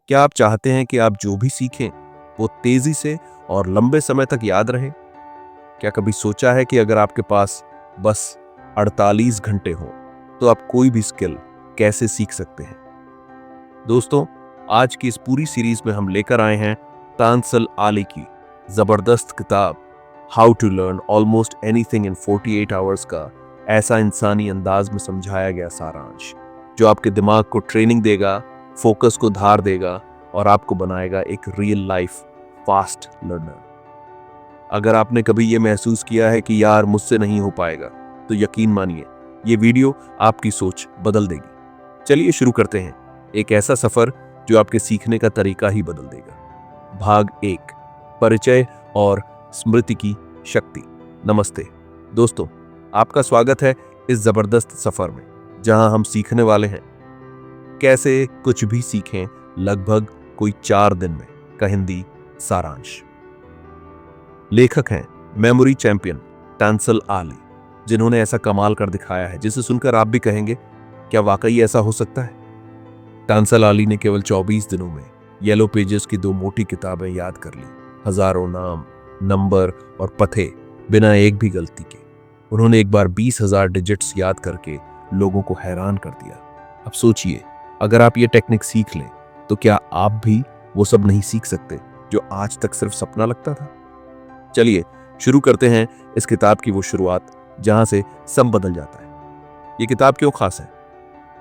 क्या आप चाहते हैं कि आप जो भी सीखें वो तेजी से और लंबे समय तक याद रहे? क्या कभी सोचा है कि अगर आपके पास बस 48 घंटे हो तो आप कोई भी स्किल कैसे सीख सकते हैं? दोस्तों, आज की इस पूरी सीरीज में हम लेकर आए हैं तांसल आली की जबरदस्त किताब how to learn almost anything in 48 hours का ऐसा इंसानी अंदाज में समझाया गया सारांश जो आपके दिमाग को ट्रेनिंग देगा, फोकस को धार देगा और आपको बनाएगा एक रियल लाइफ फास्ट लर्नर। अगर आपने कभी ये महसूस किया है कि यार मुझसे नहीं हो पाएगा, तो यकीन मानिए ये वीडियो आपकी सोच बदल देगी। चलिए शुरू करते हैं एक ऐसा सफर जो आपके सीखने का तरीका ही बदल देगा। भाग 1, परिचय और स्मृति की शक्ति। नमस्ते दोस्तों, आपका स्वागत है इस जबरदस्त सफर में जहां हम सीखने वाले हैं कैसे कुछ भी सीखें लगभग कोई 4 दिन में का हिंदी सारांश। लेखक हैं मेमोरी चैंपियन तांसल आली, जिन्होंने ऐसा कमाल कर दिखाया है जिसे सुनकर आप भी कहेंगे क्या वाकई ऐसा हो सकता है। तांसल आली ने केवल 24 दिनों में येलो पेजेस की 2 मोटी किताबें याद कर ली, हजारों नाम, नंबर और पते बिना एक भी गलती के। उन्होंने एक बार 20,000 डिजिट्स याद करके लोगों को हैरान कर दिया। अब सोचिए, अगर आप ये टेक्निक सीख लें तो क्या आप भी वो सब नहीं सीख सकते जो आज तक सिर्फ सपना लगता था? चलिए शुरू करते हैं इस किताब की वो शुरुआत जहां से सब बदल जाता है। ये किताब क्यों खास है?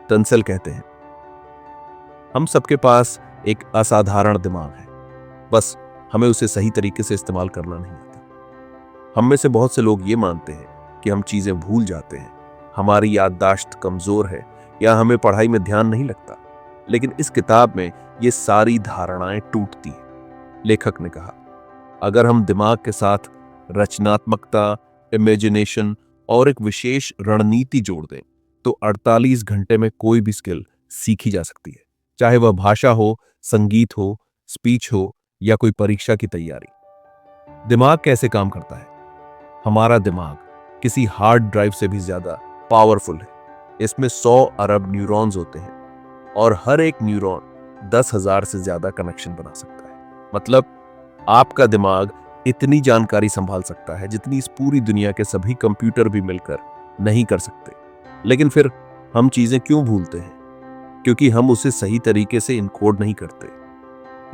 तांसल कहते हैं, हम सबके पास एक असाधारण दिमाग है, बस हमें उसे सही तरीके से इस्तेमाल करना नहीं आता। हम में से बहुत से लोग ये मानते हैं कि हम चीजें भूल जाते हैं, हमारी याददाश्त कमजोर है या हमें पढ़ाई में ध्यान नहीं लगता। लेकिन इस किताब में ये सारी धारणाएं टूटती हैं। लेखक ने कहा, अगर हम दिमाग के साथ रचनात्मकता, इमेजिनेशन और एक विशेष रणनीति जोड़ दें तो 48 घंटे में कोई भी स्किल सीखी जा सकती है, चाहे वह भाषा हो, संगीत हो, स्पीच हो या कोई परीक्षा की तैयारी। दिमाग कैसे काम करता है? हमारा दिमाग किसी हार्ड ड्राइव से भी ज्यादा पावरफुल है। इसमें 100 अरब न्यूरॉन्स होते हैं और हर एक न्यूरॉन 10,000 से ज्यादा कनेक्शन बना सकता है। मतलब आपका दिमाग इतनी जानकारी संभाल सकता है जितनी इस पूरी दुनिया के सभी कंप्यूटर भी मिलकर नहीं कर सकते। लेकिन फिर हम चीजें क्यों भूलते हैं? क्योंकि हम उसे सही तरीके से इनकोड नहीं करते।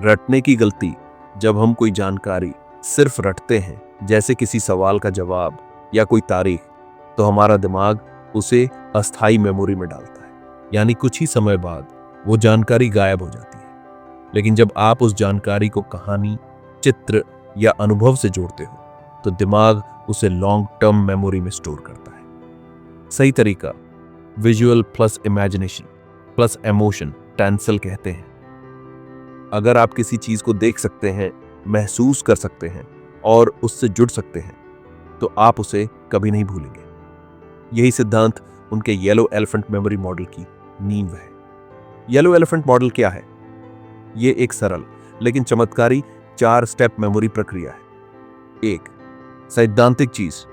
रटने की गलती, जब हम कोई जानकारी सिर्फ रटते हैं, जैसे किसी सवाल का जवाब या कोई तारीख, तो हमारा दिमाग उसे अस्थाई मेमोरी में डालता है, यानी कुछ ही समय बाद वो जानकारी गायब हो जाती है। लेकिन जब आप उस जानकारी को कहानी, चित्र या अनुभव से जोड़ते हो तो दिमाग उसे लॉन्ग टर्म मेमोरी में स्टोर करता है। सही तरीका visual plus imagination plus emotion, तांसल कहते हैं। अगर आप किसी चीज को देख सकते हैं, महसूस कर सकते हैं और उससे जुड़ सकते हैं तो आप उसे कभी नहीं भूलेंगे। यही सिद्धांत उनके येलो एलिफेंट मेमोरी मॉडल की नींव है। येलो एलिफेंट मॉडल क्या है? ये एक सरल लेकिन चमत्कारी 4 स्टेप मेमोरी प्रक्रिया है। 1, सैद्धांतिक चीज,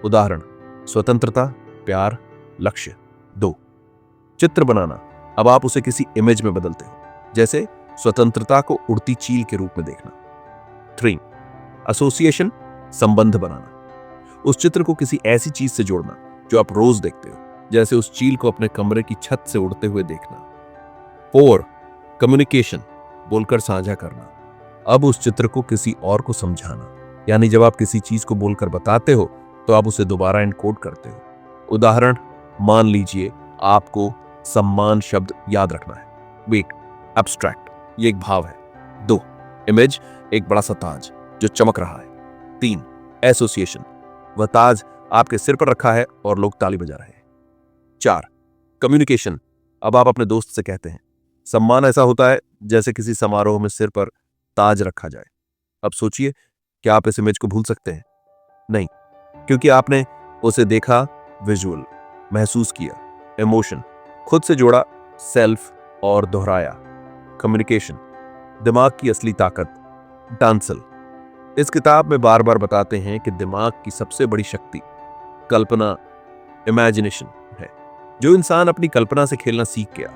उदाहरण स्वतंत्रता, प्यार, लक्ष्य। 2, चित्र बनाना, अब आप उसे किसी इमेज में बदलते हो, जैसे स्वतंत्रता को उड़ती चील के रूप में देखना। 3, एसोसिएशन, संबंध बनाना, उस चित्र को किसी ऐसी चीज से जोड़ना जो आप रोज देखते हो, जैसे उस चील को अपने कमरे की छत से उड़ते हुए देखना। 4, कम्युनिकेशन, बोलकर साझा करना, अब उस चित्र को किसी और को समझाना, यानी जब आप किसी चीज को बोलकर बताते हो तो आप उसे दोबारा एनकोड करते हो। उदाहरण, मान लीजिए आपको सम्मान शब्द याद रखना है। वेट, एब्स्ट्रैक्ट, ये एक भाव है। 2, इमेज, एक बड़ा सा ताज जो चमक रहा है। 3, एसोसिएशन, वह ताज आपके सिर पर रखा है और लोग ताली बजा रहे हैं। 4, कम्युनिकेशन, अब आप अपने दोस्त से कहते हैं। सम्मान ऐसा होता है जैसे किसी समारोह में सिर पर ताज रखा जाए। अब सोचिए, क्या आप इस इमेज को भूल सकते हैं? नहीं, क्योंकि आपने उसे देखा, विजुअल, महसूस किया, इमोशन, खुद से जोड़ा, सेल्फ, और दोहराया, कम्युनिकेशन, दिमाग की असली ताकत। तांसल इस किताब में बार बार बताते हैं कि दिमाग की सबसे बड़ी शक्ति कल्पना, इमेजिनेशन है। जो इंसान अपनी कल्पना से खेलना सीख गया,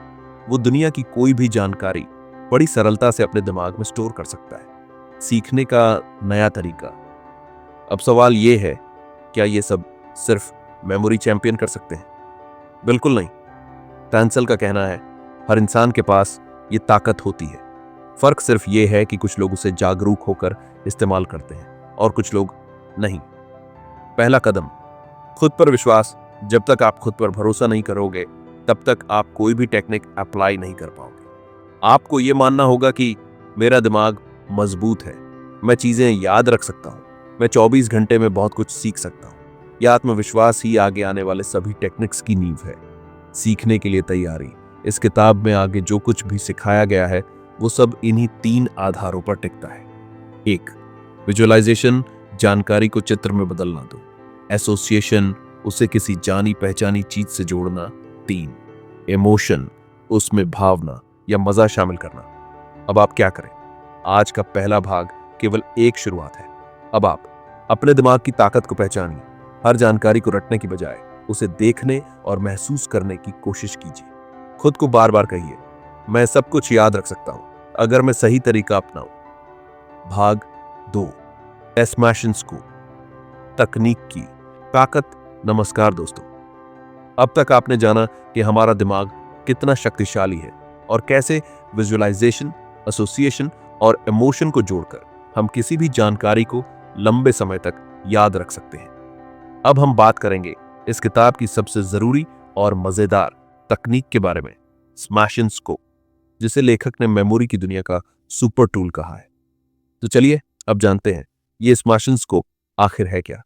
वो दुनिया की कोई भी जानकारी बड़ी सरलता से अपने दिमाग में स्टोर कर सकता है। सीखने का नया तरीका। अब सवाल यह है, क्या ये सब सिर्फ मेमोरी चैंपियन कर सकते हैं? बिल्कुल नहीं। टैंसल का कहना है, हर इंसान के पास ये ताकत होती है। फर्क सिर्फ ये है कि कुछ लोग उसे जागरूक होकर इस्तेमाल करते हैं और कुछ लोग नहीं। पहला कदम, खुद पर विश्वास। जब तक आप खुद पर भरोसा नहीं करोगे, तब तक आप कोई भी टेक्निक अप्लाई नहीं कर पाओगे। आपको यह मानना होगा कि मेरा दिमाग मजबूत है, मैं चीजें याद रख सकता हूं, मैं 24 घंटे में बहुत कुछ सीख सकता हूं। यह आत्मविश्वास ही आगे आने वाले सभी टेक्निक्स की नींव है। सीखने के लिए तैयारी। इस किताब में आगे जो कुछ भी सिखाया गया है वो सब इन्हीं 3 आधारों पर टिकता है। 1. विजुअलाइजेशन, जानकारी को चित्र में बदलना दो। एसोसिएशन, उसे किसी जानी पहचानी चीज से जोड़ना। 3. इमोशन, उसमें भावना या मजा शामिल करना। अब आप क्या करें? आज का पहला भाग केवल एक शुरुआत है। अब आप अपने दिमाग की ताकत को पहचानिए। हर जानकारी को रटने की बजाय उसे देखने और महसूस करने की कोशिश कीजिए। खुद को बार बार कहिए, मैं सब कुछ याद रख सकता हूं अगर मैं सही तरीका अपनाऊं। भाग 2, एस्मैशन स्कूप, तकनीक की ताकत। नमस्कार दोस्तों, अब तक आपने जाना कि हमारा दिमाग कितना शक्तिशाली है और कैसे विजुअलाइजेशन, एसोसिएशन और इमोशन को जोड़कर हम किसी भी जानकारी को लंबे समय तक याद रख सकते हैं। अब हम बात करेंगे इस किताब की सबसे जरूरी और मजेदार तकनीक के बारे में, स्मैशन स्कोप, जिसे लेखक ने मेमोरी की दुनिया का सुपर टूल कहा है। तो चलिए अब जानते हैं ये स्मैशन स्कोप आखिर है क्या।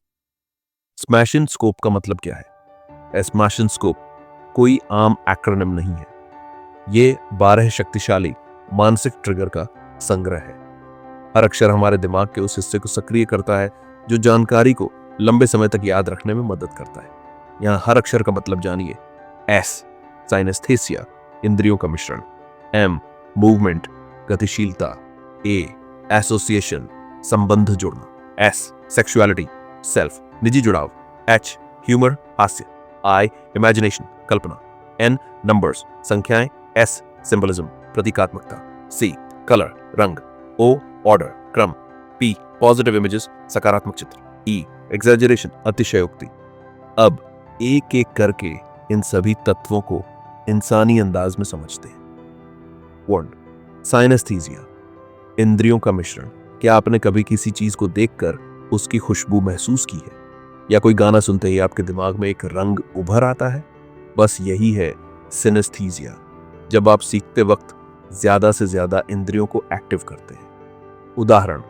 स्मैशन स्कोप का मतलब क्या है? स्मैशन स्कोप कोई आम एक्रोनिम नहीं है। ये 12 शक्तिशाली मानसिक ट्रिगर का संग्रह है। हर अक्षर हमारे दिमाग के उस हिस्से को सक्रिय करता है जो जानकारी को लंबे समय तक याद रखने में मदद करता है। यहां हर अक्षर का मतलब जानिए। एस, साइनेस्थेसिया, इंद्रियों का मिश्रण। एम, मूवमेंट, गतिशीलता। ए, एसोसिएशन, संबंध जोड़ना। एस, सेक्सुअलिटी, सेल्फ, निजी जुड़ाव। एच, ह्यूमर, हास्य। आई, इमेजिनेशन, कल्पना। एन, नंबर्स, संख्याएं। एस, सिंबलिज्म, प्रतीकात्मकता। सी, कलर, रंग। ओ, ऑर्डर, क्रम। पी, पॉजिटिव इमेजेस, सकारात्मक चित्र। ई, एग्जैजरेशन, अतिशयोक्ति। अब एक एक करके इन सभी तत्वों को इंसानी अंदाज में समझते हैं। 1. साइनेस्थीसिया, इंद्रियों का मिश्रण। क्या आपने कभी किसी चीज को देखकर उसकी खुशबू महसूस की है, या कोई गाना सुनते ही आपके दिमाग में एक रंग उभर आता है? बस यही है सिनेस्थीसिया। जब आप सीखते वक्त ज्यादा से ज्यादा इंद्रियों को एक्टिव करते हैं। उदाहरण,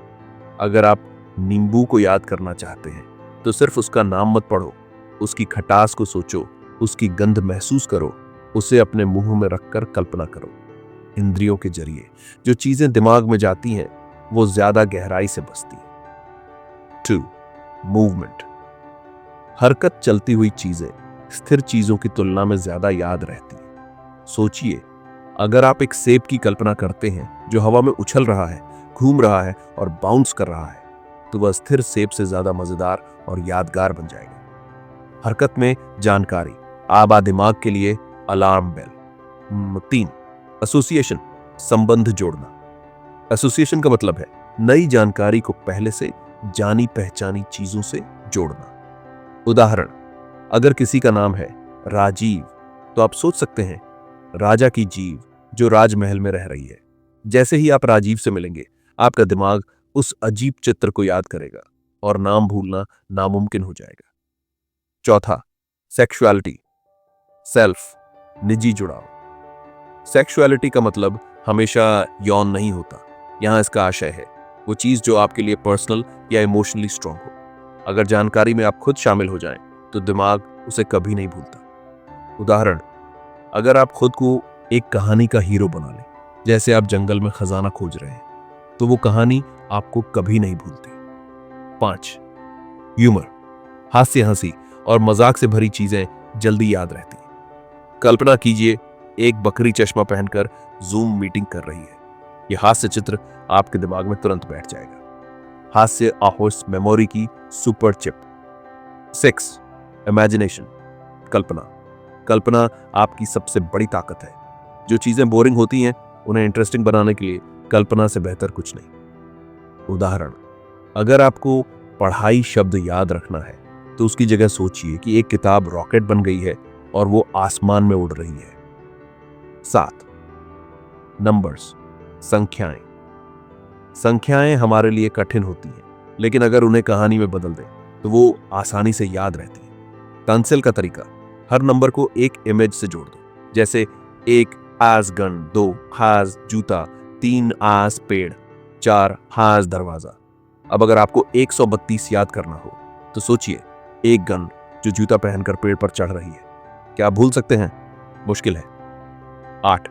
अगर आप नींबू को याद करना चाहते हैं तो सिर्फ उसका नाम मत पढ़ो, उसकी खटास को सोचो, उसकी गंध महसूस करो, उसे अपने मुंह में रखकर कल्पना करो। इंद्रियों के जरिए जो चीजें दिमाग में जाती हैं वो ज्यादा गहराई से बसती हैं। 2. मूवमेंट, हरकत, चलती हुई चीजें स्थिर चीजों की तुलना में ज्यादा याद रहती हैं। सोचिए, अगर आप एक सेब की कल्पना करते हैं जो हवा में उछल रहा है, घूम रहा है और बाउंस कर रहा है, तो वह स्थिर सेब से ज्यादा मजेदार और यादगार बन जाएगा। हरकत में जानकारी, आबा दिमाग के लिए अलार्म बेल। 3. एसोसिएशन, संबंध जोड़ना। एसोसिएशन का मतलब है नई जानकारी को पहले से जानी पहचानी चीजों से जोड़ना। उदाहरण, अगर किसी का नाम है राजीव, तो आप सोच सकते हैं राजा की जीव जो राजमहल में रह रही है। जैसे ही आप राजीव से मिलेंगे, आपका दिमाग उस अजीब चित्र को याद करेगा और नाम भूलना नामुमकिन हो जाएगा। 4. सेक्सुअलिटी, सेल्फ, निजी जुड़ाव। सेक्सुअलिटी का मतलब हमेशा यौन नहीं होता। यहां इसका आशय है वो चीज जो आपके लिए पर्सनल या इमोशनली स्ट्रांग हो। अगर जानकारी में आप खुद शामिल हो जाएं, तो दिमाग उसे कभी नहीं भूलता। उदाहरण, अगर आप खुद को एक कहानी का हीरो बना लें, जैसे आप जंगल में खजाना खोज रहे हैं, तो वो कहानी आपको कभी नहीं भूलती। 5. ह्यूमर, हास्य, हंसी और मजाक से भरी चीजें जल्दी याद रहती हैं। कल्पना कीजिए, एक बकरी चश्मा पहनकर जूम मीटिंग कर रही है। यह हास्य चित्र आपके दिमाग में तुरंत बैठ जाएगा। हास्य आहोस मेमोरी की सुपर चिप। 6. इमेजिनेशन, कल्पना। कल्पना आपकी सबसे बड़ी ताकत है। जो चीजें बोरिंग होती हैं उन्हें इंटरेस्टिंग बनाने के लिए कल्पना से बेहतर कुछ नहीं। उदाहरण, अगर आपको पढ़ाई शब्द याद रखना है तो उसकी जगह सोचिए कि एक किताब रॉकेट बन गई है और वो आसमान में उड़ रही है। 7, नंबर्स, संख्याएं। संख्याएं हमारे लिए कठिन होती हैं, लेकिन अगर उन्हें कहानी में बदल दें तो वो आसानी से याद रहती है। पेंसिल का तरीका, हर नंबर को एक इमेज से जोड़ दो, जैसे 1 आज गन, 2 हाज जूता, 3 आज पेड़, 4 हाज दरवाजा। अब अगर आपको 132 याद करना हो तो सोचिए, एक गन जो जूता पहनकर पेड़ पर चढ़ रही है। क्या आप भूल सकते हैं? मुश्किल है। 8,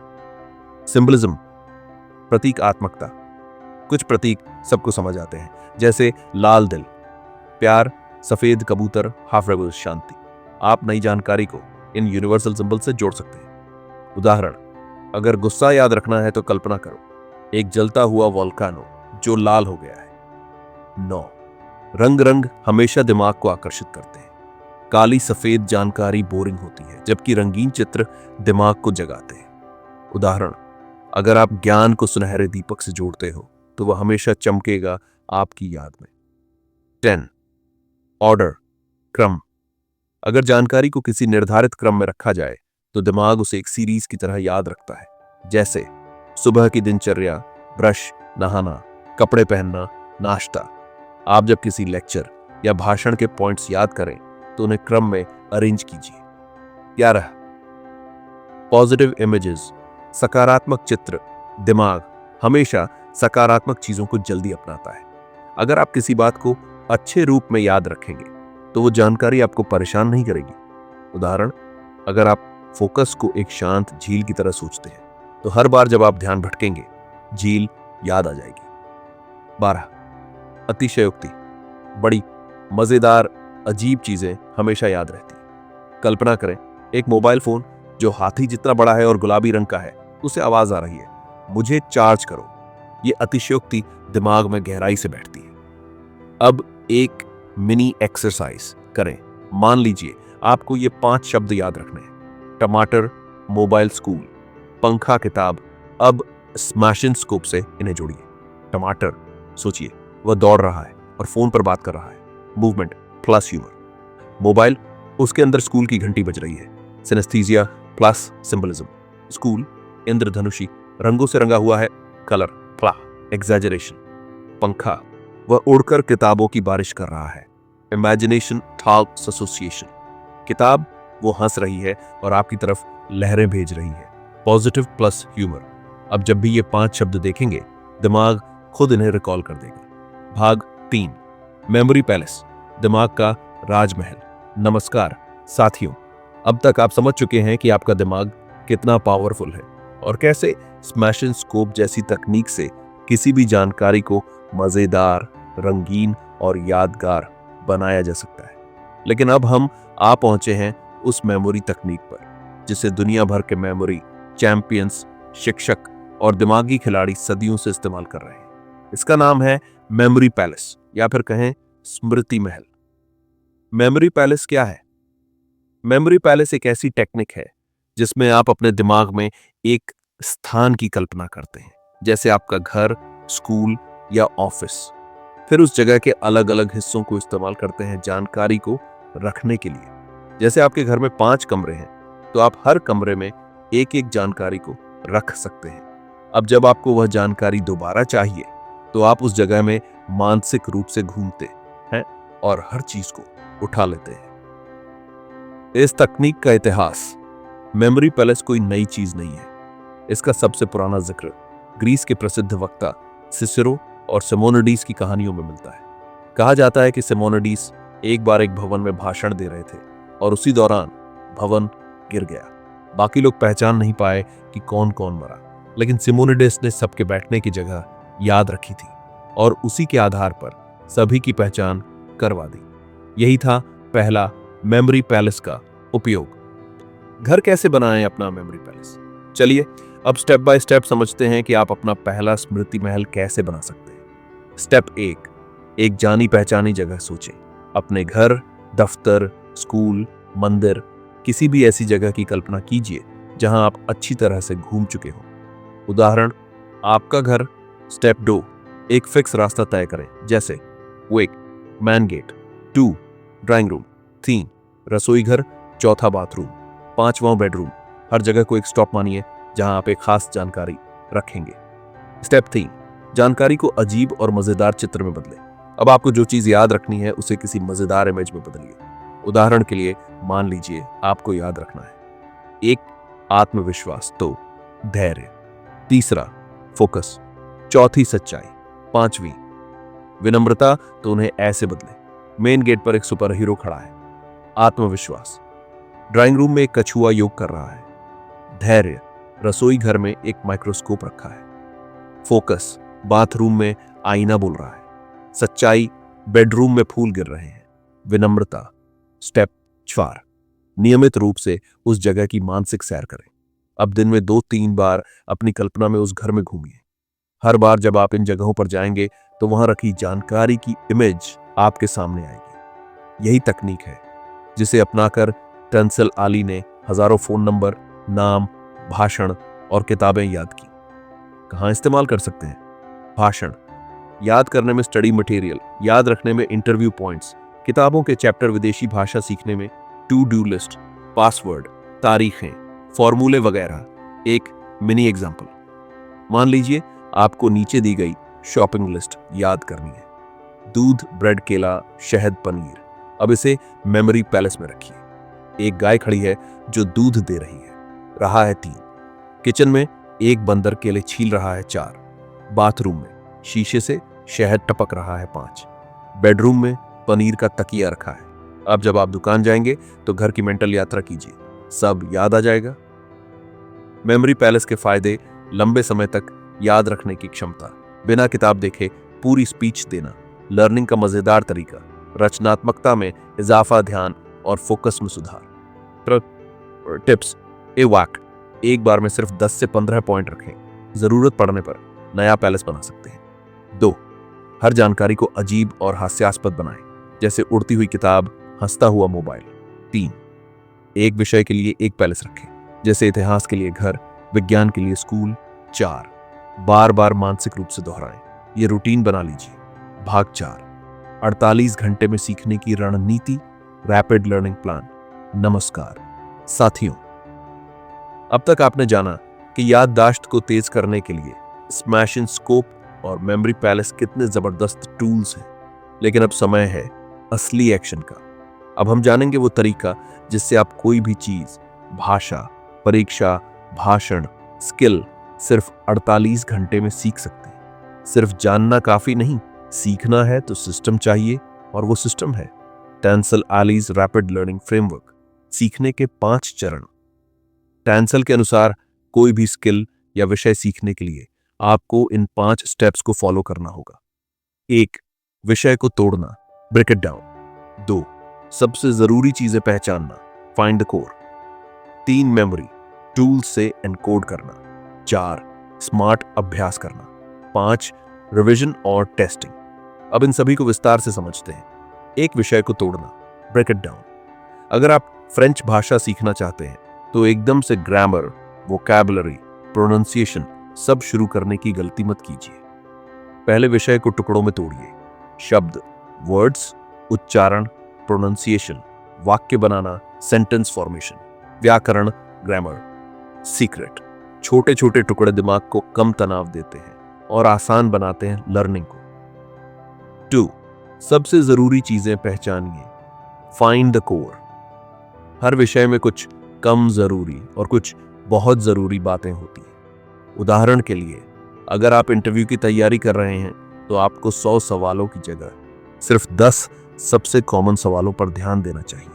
सिंबलिज्म, प्रतीकात्मकता। कुछ प्रतीक सबको समझ आते हैं, जैसे लाल दिल प्यार, सफेद कबूतर हाफ रेबल शांति। आप नई जानकारी को इन यूनिवर्सल सिंबल से जोड़ सकते हैं। उदाहरण, अगर गुस्सा याद रखना है तो कल्पना करो, एक जलता हुआ वोल्केनो जो लाल हो गया है। 9, रंग रंग हमेशा दिमाग को आकर्षित करते हैं। काली सफेद जानकारी बोरिंग होती है, जबकि रंगीन चित्र दिमाग को जगाते हैं। उदाहरण, अगर आप ज्ञान को सुनहरे दीपक से जोड़ते हो तो वह हमेशा चमकेगा आपकी याद में। 10, ऑर्डर, क्रम। अगर जानकारी को किसी निर्धारित क्रम में रखा जाए तो दिमाग उसे एक सीरीज की तरह याद रखता है, जैसे सुबह की दिनचर्या, ब्रश, नहाना, कपड़े पहनना, नाश्ता। आप जब किसी लेक्चर या भाषण के पॉइंट्स याद करें तो उन्हें क्रम में अरेंज कीजिए। 11, पॉजिटिव इमेजेस, सकारात्मक चित्र। दिमाग हमेशा सकारात्मक चीजों को जल्दी अपनाता है। अगर आप किसी बात को अच्छे रूप में याद रखेंगे तो वो जानकारी आपको परेशान नहीं करेगी। उदाहरण, अगर आप फोकस को एक शांत झील की तरह सोचते हैं तो हर बार जब आप ध्यान भटकेंगे झील याद आ जाएगी। 12, अतिशयोक्ति, बड़ी मजेदार अजीब चीजें हमेशा याद रहती हैं। कल्पना करें, एक मोबाइल फोन जो हाथी जितना बड़ा है और गुलाबी रंग का है, उसे आवाज आ रही है, मुझे चार्ज करो। ये अतिशयोक्ति दिमाग में गहराई से बैठती है। अब एक मिनी एक्सरसाइज करें। मान लीजिए आपको ये 5 शब्द याद रखने हैं। टमाटर, मोबाइल, स्कूल, पंखा, किताब। अब स्मैशिंग स्कोप से इन्हें जोड़िए। टमाटर, सोचिए वह दौड़ रहा है और फोन पर बात कर रहा है, मूवमेंट प्लस ह्यूमर। मोबाइल, उसके अंदर स्कूल की घंटी बज रही है, सिनेस्थीजिया प्लस सिंबलिज्म। स्कूल, इंद्रधनुषी, रंगों से रंगा हुआ है, कलर प्लस एग्जैजरेशन। पंखा, वह उड़कर किताबों की बारिश कर रहा है, इमेजिनेशन थॉट्स एसोसिएशन। किताब, वो हंस रही है और आपकी तरफ लहरें भेज रही है, पॉजिटिव प्लस ह्यूमर। अब जब भी ये 5 शब्द देखेंगे दिमाग खुद इन्हें रिकॉल कर देगा। भाग 3, मेमोरी पैलेस, दिमाग का राजमहल। नमस्कार साथियों, अब तक आप समझ चुके हैं कि आपका दिमाग कितना पावरफुल है और कैसे स्मैशिंग स्कोप जैसी तकनीक से किसी भी जानकारी को मजेदार, रंगीन और यादगार बनाया जा सकता है। लेकिन अब हम आ पहुंचे हैं उस मेमोरी तकनीक पर जिसे दुनिया भर के मेमोरी चैंपियंस, शिक्षक और दिमागी खिलाड़ी सदियों से इस्तेमाल कर रहे हैं। इसका नाम है मेमोरी पैलेस, या फिर कहें स्मृति महल। मेमोरी पैलेस क्या है? मेमोरी पैलेस एक ऐसी टेक्निक है जिसमें आप अपने दिमाग में एक स्थान की कल्पना करते हैं, जैसे आपका घर, स्कूल या ऑफिस। फिर उस जगह के अलग अलग हिस्सों को इस्तेमाल करते हैं जानकारी को रखने के लिए। जैसे आपके घर में 5 कमरे हैं तो आप हर कमरे में एक एक जानकारी को रख सकते हैं। अब जब आपको वह जानकारी दोबारा चाहिए तो आप उस जगह में मानसिक रूप से घूमते हैं और हर चीज को उठा लेते हैं। इस तकनीक का इतिहास, मेमोरी पैलेस कोई नई चीज नहीं है। इसका सबसे पुराना जिक्र ग्रीस के प्रसिद्ध वक्ता सिसिरो और सिमोनिडीज की कहानियों में मिलता है। कहा जाता है कि सिमोनिडीज एक बार एक भवन में भाषण दे रहे थे और उसी दौरान भवन गिर गया। बाकी लोग पहचान नहीं पाए कि कौन कौन मरा, लेकिन सिमोनिडीज ने सबके बैठने की जगह याद रखी थी और उसी के आधार पर सभी की पहचान करवा दी। यही था पहला मेमोरी पैलेस का उपयोग। घर कैसे बनाएं अपना मेमोरी पैलेस? चलिए अब स्टेप बाय स्टेप समझते हैं कि आप अपना पहला स्मृति महल कैसे बना सकते हैं। स्टेप 1, एक जानी पहचानी जगह सोचें। अपने घर, दफ्तर, स्कूल, मंदिर, किसी भी ऐसी जगह की कल्पना कीजिए जहां आप अच्छी तरह से घूम चुके हो। उदाहरण, आपका घर, स्टेप 2, एक फिक्स रास्ता तय करें, जैसे वेक, मैन गेट, 2 ड्राइंग रूम, 3 रसोई घर, 4 बाथरूम, 5वां बेडरूम। हर जगह को एक स्टॉप मानिए जहां आप एक खास जानकारी रखेंगे। स्टेप 3, जानकारी को अजीब और मजेदार चित्र में बदलें। अब आपको जो चीज याद रखनी है उसे किसी मजेदार इमेज में बदलिए। उदाहरण के लिए मान लीजिए आपको याद रखना है 1 आत्मविश्वास तो धैर्य, 3 फोकस, 4 सच्चाई, 5वीं विनम्रता तो उन्हें ऐसे बदले, मेन गेट पर एक सुपर हीरो खड़ा है, आत्मविश्वास, ड्राइंग रूम में एक कछुआ योग कर रहा है, धैर्य, रसोई घर में एक माइक्रोस्कोप रखा है, फोकस, बाथरूम में आईना बोल रहा है, सच्चाई, बेडरूम में फूल गिर रहे हैं, विनम्रता। स्टेप 4, नियमित रूप से उस जगह की मानसिक सैर करें। अब दिन में 2-3 बार अपनी कल्पना में उस घर में घूमिए। हर बार जब आप इन जगहों पर जाएंगे तो वहां रखी जानकारी की इमेज आपके सामने आएगी। यही तकनीक है जिसे अपनाकर टंसल आली ने हजारों फोन नंबर, नाम, भाषण और किताबें याद की। कहां इस्तेमाल कर सकते हैं? भाषण, याद करने में स्टडी मटेरियल, याद रखने में इंटरव्यू पॉइंट्स, किताबों के चैप्टर, विदेशी भाषा सीखने में टू डू लिस्ट, पासवर्ड, तारीखें, फॉर्मूले वगैरह। एक मिनी एग्जाम्पल, मान लीजिए आपको नीचे दी गई शॉपिंग लिस्ट याद करनी है। दूध, ब्रेड, केला, शहद, पनीर। अब इसे मेमोरी पैलेस में रखिए। एक गाय खड़ी है जो दूध दे रही है, रहा है 3। किचन में एक बंदर केले छील रहा है, 4। बाथरूम में शीशे से शहद टपक रहा है, 5। बेडरूम में पनीर का तकिया रखा है। अब जब आप दुकान जाएंगे तो घर की मेंटल यात्रा कीजिए, सब याद आ जाएगा। मेमोरी पैलेस के फायदे: लंबे समय तक याद रखने की क्षमता, बिना किताब देखे पूरी स्पीच देना, लर्निंग का मजेदार तरीका, रचनात्मकता में इजाफा, ध्यान और फोकस में सुधार। टिप्स: एक बार में सिर्फ 10 से 15 पॉइंट रखें, जरूरत पड़ने पर नया पैलेस बना सकते हैं। 2, हर जानकारी को अजीब और हास्यास्पद बनाएं, जैसे उड़ती हुई किताब, हंसता हुआ मोबाइल। 3, एक विषय के लिए एक पैलेस रखें, जैसे इतिहास के लिए घर, विज्ञान के लिए स्कूल। 4, बार बार मानसिक रूप से दोहराएं, ये रूटीन बना लीजिए। भाग 4, 48 घंटे में सीखने की रणनीति, रैपिड लर्निंग प्लान। नमस्कार साथियों, अब तक आपने जाना कि याददाश्त को तेज करने के लिए स्मैशिंग स्कोप और मेमोरी पैलेस कितने जबरदस्त टूल्स हैं। लेकिन अब समय है असली एक्शन का। अब हम जानेंगे वो तरीका जिससे आप कोई भी चीज, भाषा, परीक्षा, भाषण, स्किल सिर्फ 48 घंटे में सीख सकते हैं। सिर्फ जानना काफी नहीं, सीखना है तो सिस्टम चाहिए, और वो सिस्टम है टंसल आलीज रैपिड लर्निंग फ्रेमवर्क। सीखने के 5 चरण। टंसल के अनुसार कोई भी स्किल या विषय सीखने के लिए आपको इन 5 स्टेप्स को फॉलो करना होगा। 1, विषय को तोड़ना, ब्रेक इट डाउन। 2, सबसे जरूरी चीजें पहचानना, find the core. 3, memory, tool से एनकोड करना। 4, स्मार्ट अभ्यास करना। 5, रिवीजन और टेस्टिंग। अब इन सभी को विस्तार से समझते हैं। एक विषय को तोड़ना, ब्रेक इट डाउन। अगर आप फ्रेंच भाषा सीखना चाहते हैं तो एकदम से ग्रामर, वोकैबुलरी, प्रोनाउंसिएशन सब शुरू करने की गलती मत कीजिए। पहले विषय को टुकड़ों में तोड़िए। शब्द, वर्ड्स, उच्चारण, प्रोनाउंसिएशन, वाक्य बनाना, सेंटेंस फॉर्मेशन, व्याकरण, ग्रामर। सीक्रेट: छोटे छोटे टुकड़े दिमाग को कम तनाव देते हैं और आसान बनाते हैं लर्निंग को। 2, सबसे जरूरी चीजें पहचानिए, फाइंड द कोर। हर विषय में कुछ कम जरूरी और कुछ बहुत जरूरी बातें होती हैं। उदाहरण के लिए, अगर आप इंटरव्यू की तैयारी कर रहे हैं तो आपको 100 सवालों की जगह सिर्फ 10 सबसे कॉमन सवालों पर ध्यान देना चाहिए।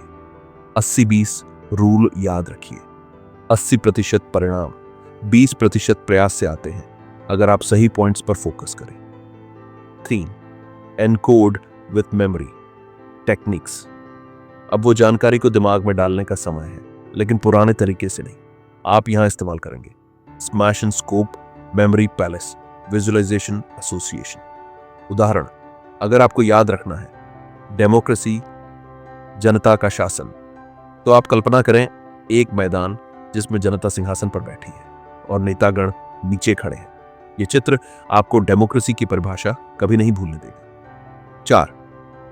80-20 रूल याद रखिए। 80% परिणाम 20% प्रयास से आते हैं अगर आप सही पॉइंट्स पर फोकस करें। 3, एनकोड विथ मेमोरी टेक्निक्स। अब वो जानकारी को दिमाग में डालने का समय है, लेकिन पुराने तरीके से नहीं। आप यहां इस्तेमाल करेंगे smash and scope, memory palace, visualisation, association. उदाहरण, अगर आपको याद रखना है डेमोक्रेसी, जनता का शासन, तो आप कल्पना करें एक मैदान जिसमें जनता सिंहासन पर बैठी है और नेतागण नीचे खड़े हैं। ये चित्र आपको डेमोक्रेसी की परिभाषा कभी नहीं भूलने देगा। 4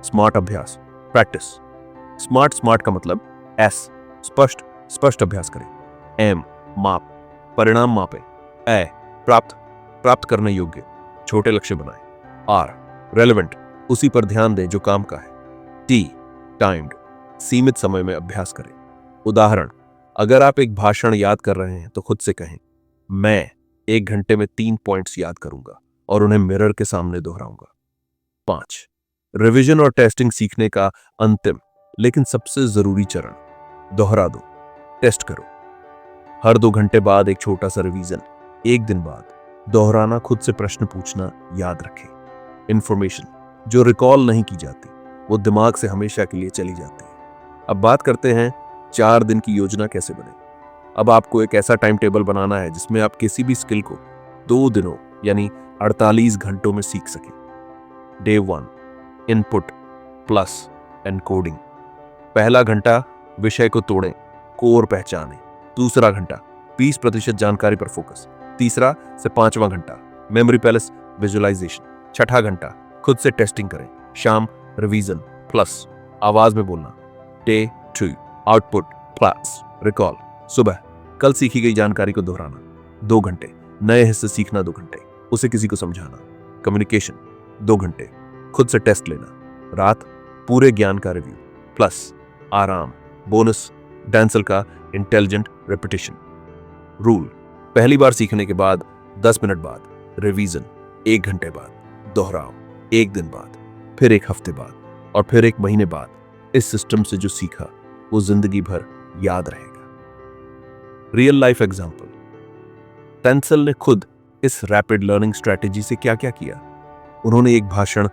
स्मार्ट अभ्यास, प्रैक्टिस। स्मार्ट स्मार्ट का मतलब एस स्पष्ट स्पष्ट अभ्यास करें, एम माप परिणाम मापें, ए प्राप्त प्राप्त करने योग्य छोटे लक्ष्य बनाएं, आर रेलेवेंट उसी पर ध्यान दें जो काम का है, टी टाइम्ड सीमित समय में अभ्यास करें। उदाहरण, अगर आप एक भाषण याद कर रहे हैं तो खुद से कहें, मैं 1 घंटे में 3 पॉइंट्स याद करूंगा और उन्हें मिरर के सामने दोहराऊंगा। 5 रिवीजन और टेस्टिंग सीखने का अंतिम लेकिन सबसे जरूरी चरण, दोहरा दो, टेस्ट करो। हर 2 घंटे बाद एक छोटा सा रिवीजन, 1 दिन बाद दोहराना, खुद से प्रश्न पूछना, याद रखें। इंफॉर्मेशन जो रिकॉल नहीं की जाती वो दिमाग से हमेशा के लिए चली जाती है। अब बात करते हैं 4 दिन की योजना कैसे बने। अब आपको एक ऐसा टाइम टेबल बनाना है जिसमें आप किसी भी स्किल को 2 दिनों यानी 48 घंटों में सीख सकें। Day 1 input plus encoding. पहला घंटा विषय को तोड़ें, कोर पहचानें। दूसरा घंटा 20% जानकारी पर फोकस। तीसरा से 5वां घंटा मेमोरी पैलेस विजुअलाइजेशन। छठा घंटा खुद से टेस्टिंग करें, शाम रिवीजन प्लस आवाज में बोलना। Day 2 output plus recall. सुबह कल सीखी गई जानकारी को दोहराना 2 घंटे, नए हिस्से सीखना 2 घंटे, उसे किसी को समझाना। कम्युनिकेशन 2 घंटे, खुद से टेस्ट लेना। रात पूरे ज्ञान का रिव्यू प्लस आराम बोनस डांसल का इंटेलिजेंट रेपिटेशन। रूल, पहली बार सीखने के बाद 10 मिनट बाद रिवीजन, 1 घंटे बाद दोहराओ, 1 दिन बाद, फिर 1 हफ्ते बाद और फिर 1 महीने बाद इस सिस्टम से जो सीखा वो जिंदगी भर याद रहेगा। रियल लाइफ एग्जाम्पल, टेंसल ने खुद इस रैपिड लर्निंग स्ट्रेटेजी से क्या क्या किया। उन्होंने एक भाषण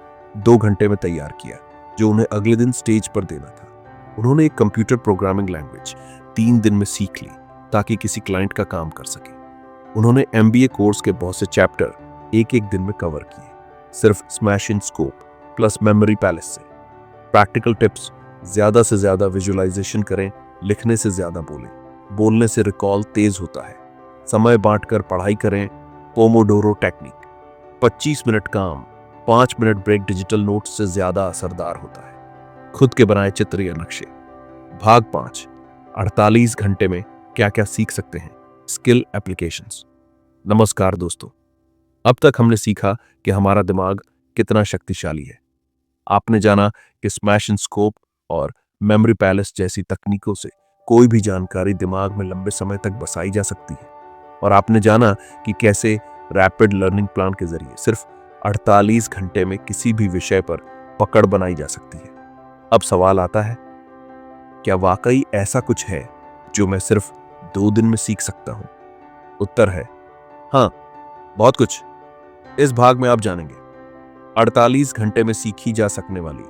2 घंटे में तैयार किया जो उन्हें अगले दिन स्टेज पर देना था। उन्होंने एक कंप्यूटर प्रोग्रामिंग लैंग्वेज 3 दिन में सीख ली ताकि किसी क्लाइंट का काम कर सके। उन्होंने MBA कोर्स के बहुत से चैप्टर 1-1 दिन में कवर किए, सिर्फ smash in scope plus memory palace से। प्रैक्टिकल टिप्स, ज्यादा से ज्यादा विजुअलाइजेशन करें, लिखने से ज्यादा बोलें, बोलने से रिकॉल तेज होता है। समय बांटकर पढ़ाई करें, पोमोडोरो टेक्निक, 25 मिनट काम, 5 मिनट ब्रेक डिजिटल नोट्स से ज्यादा असरदार होता है। खुद के बनाए चित्र या नक्शे। भाग 5 48 घंटे में क्या क्या सीख सकते हैं, स्किल एप्लीकेशंस। नमस्कार दोस्तों, अब तक हमने सीखा कि हमारा दिमाग कितना शक्तिशाली है। आपने जाना कि स्मैश एंड स्कोप और मेमोरी पैलेस जैसी तकनीकों से कोई भी जानकारी दिमाग में लंबे समय तक बसाई जा सकती है, और आपने जाना कि कैसे रैपिड लर्निंग प्लान के जरिए सिर्फ 48 घंटे में किसी भी विषय पर पकड़ बनाई जा सकती है। अब सवाल आता है, क्या वाकई ऐसा कुछ है जो मैं सिर्फ 2 दिन में सीख सकता हूं? उत्तर है हाँ, बहुत कुछ। इस भाग में आप जानेंगे 48 घंटे में सीखी जा सकने वाली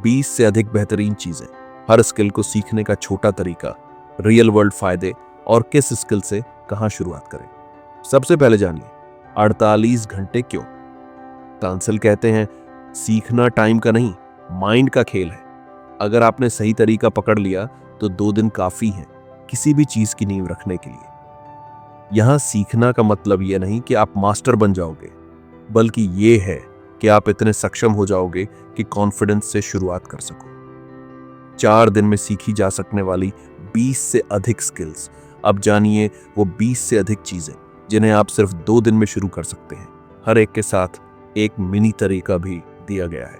20 से अधिक बेहतरीन चीजें, हर स्किल को सीखने का छोटा तरीका, रियल वर्ल्ड फायदे और किस स्किल से कहां शुरुआत करें। सबसे पहले जानिए 48 घंटे क्यों। तांसल कहते हैं, सीखना टाइम का नहीं, माइंड का खेल है। अगर आपने सही तरीका पकड़ लिया तो 2 दिन काफी हैं किसी भी चीज की नींव रखने के लिए। यहां सीखना का मतलब यह नहीं कि आप मास्टर बन जाओगे, बल्कि यह है कि आप इतने सक्षम हो जाओगे कि कॉन्फिडेंस से शुरुआत कर सको। 4 दिन में सीखी जा सकने वाली 20 से अधिक स्किल्स। अब जानिए वो 20 से अधिक चीजें जिन्हें आप सिर्फ 2 दिन में शुरू कर सकते हैं। हर एक के साथ एक मिनी तरीका भी दिया गया है।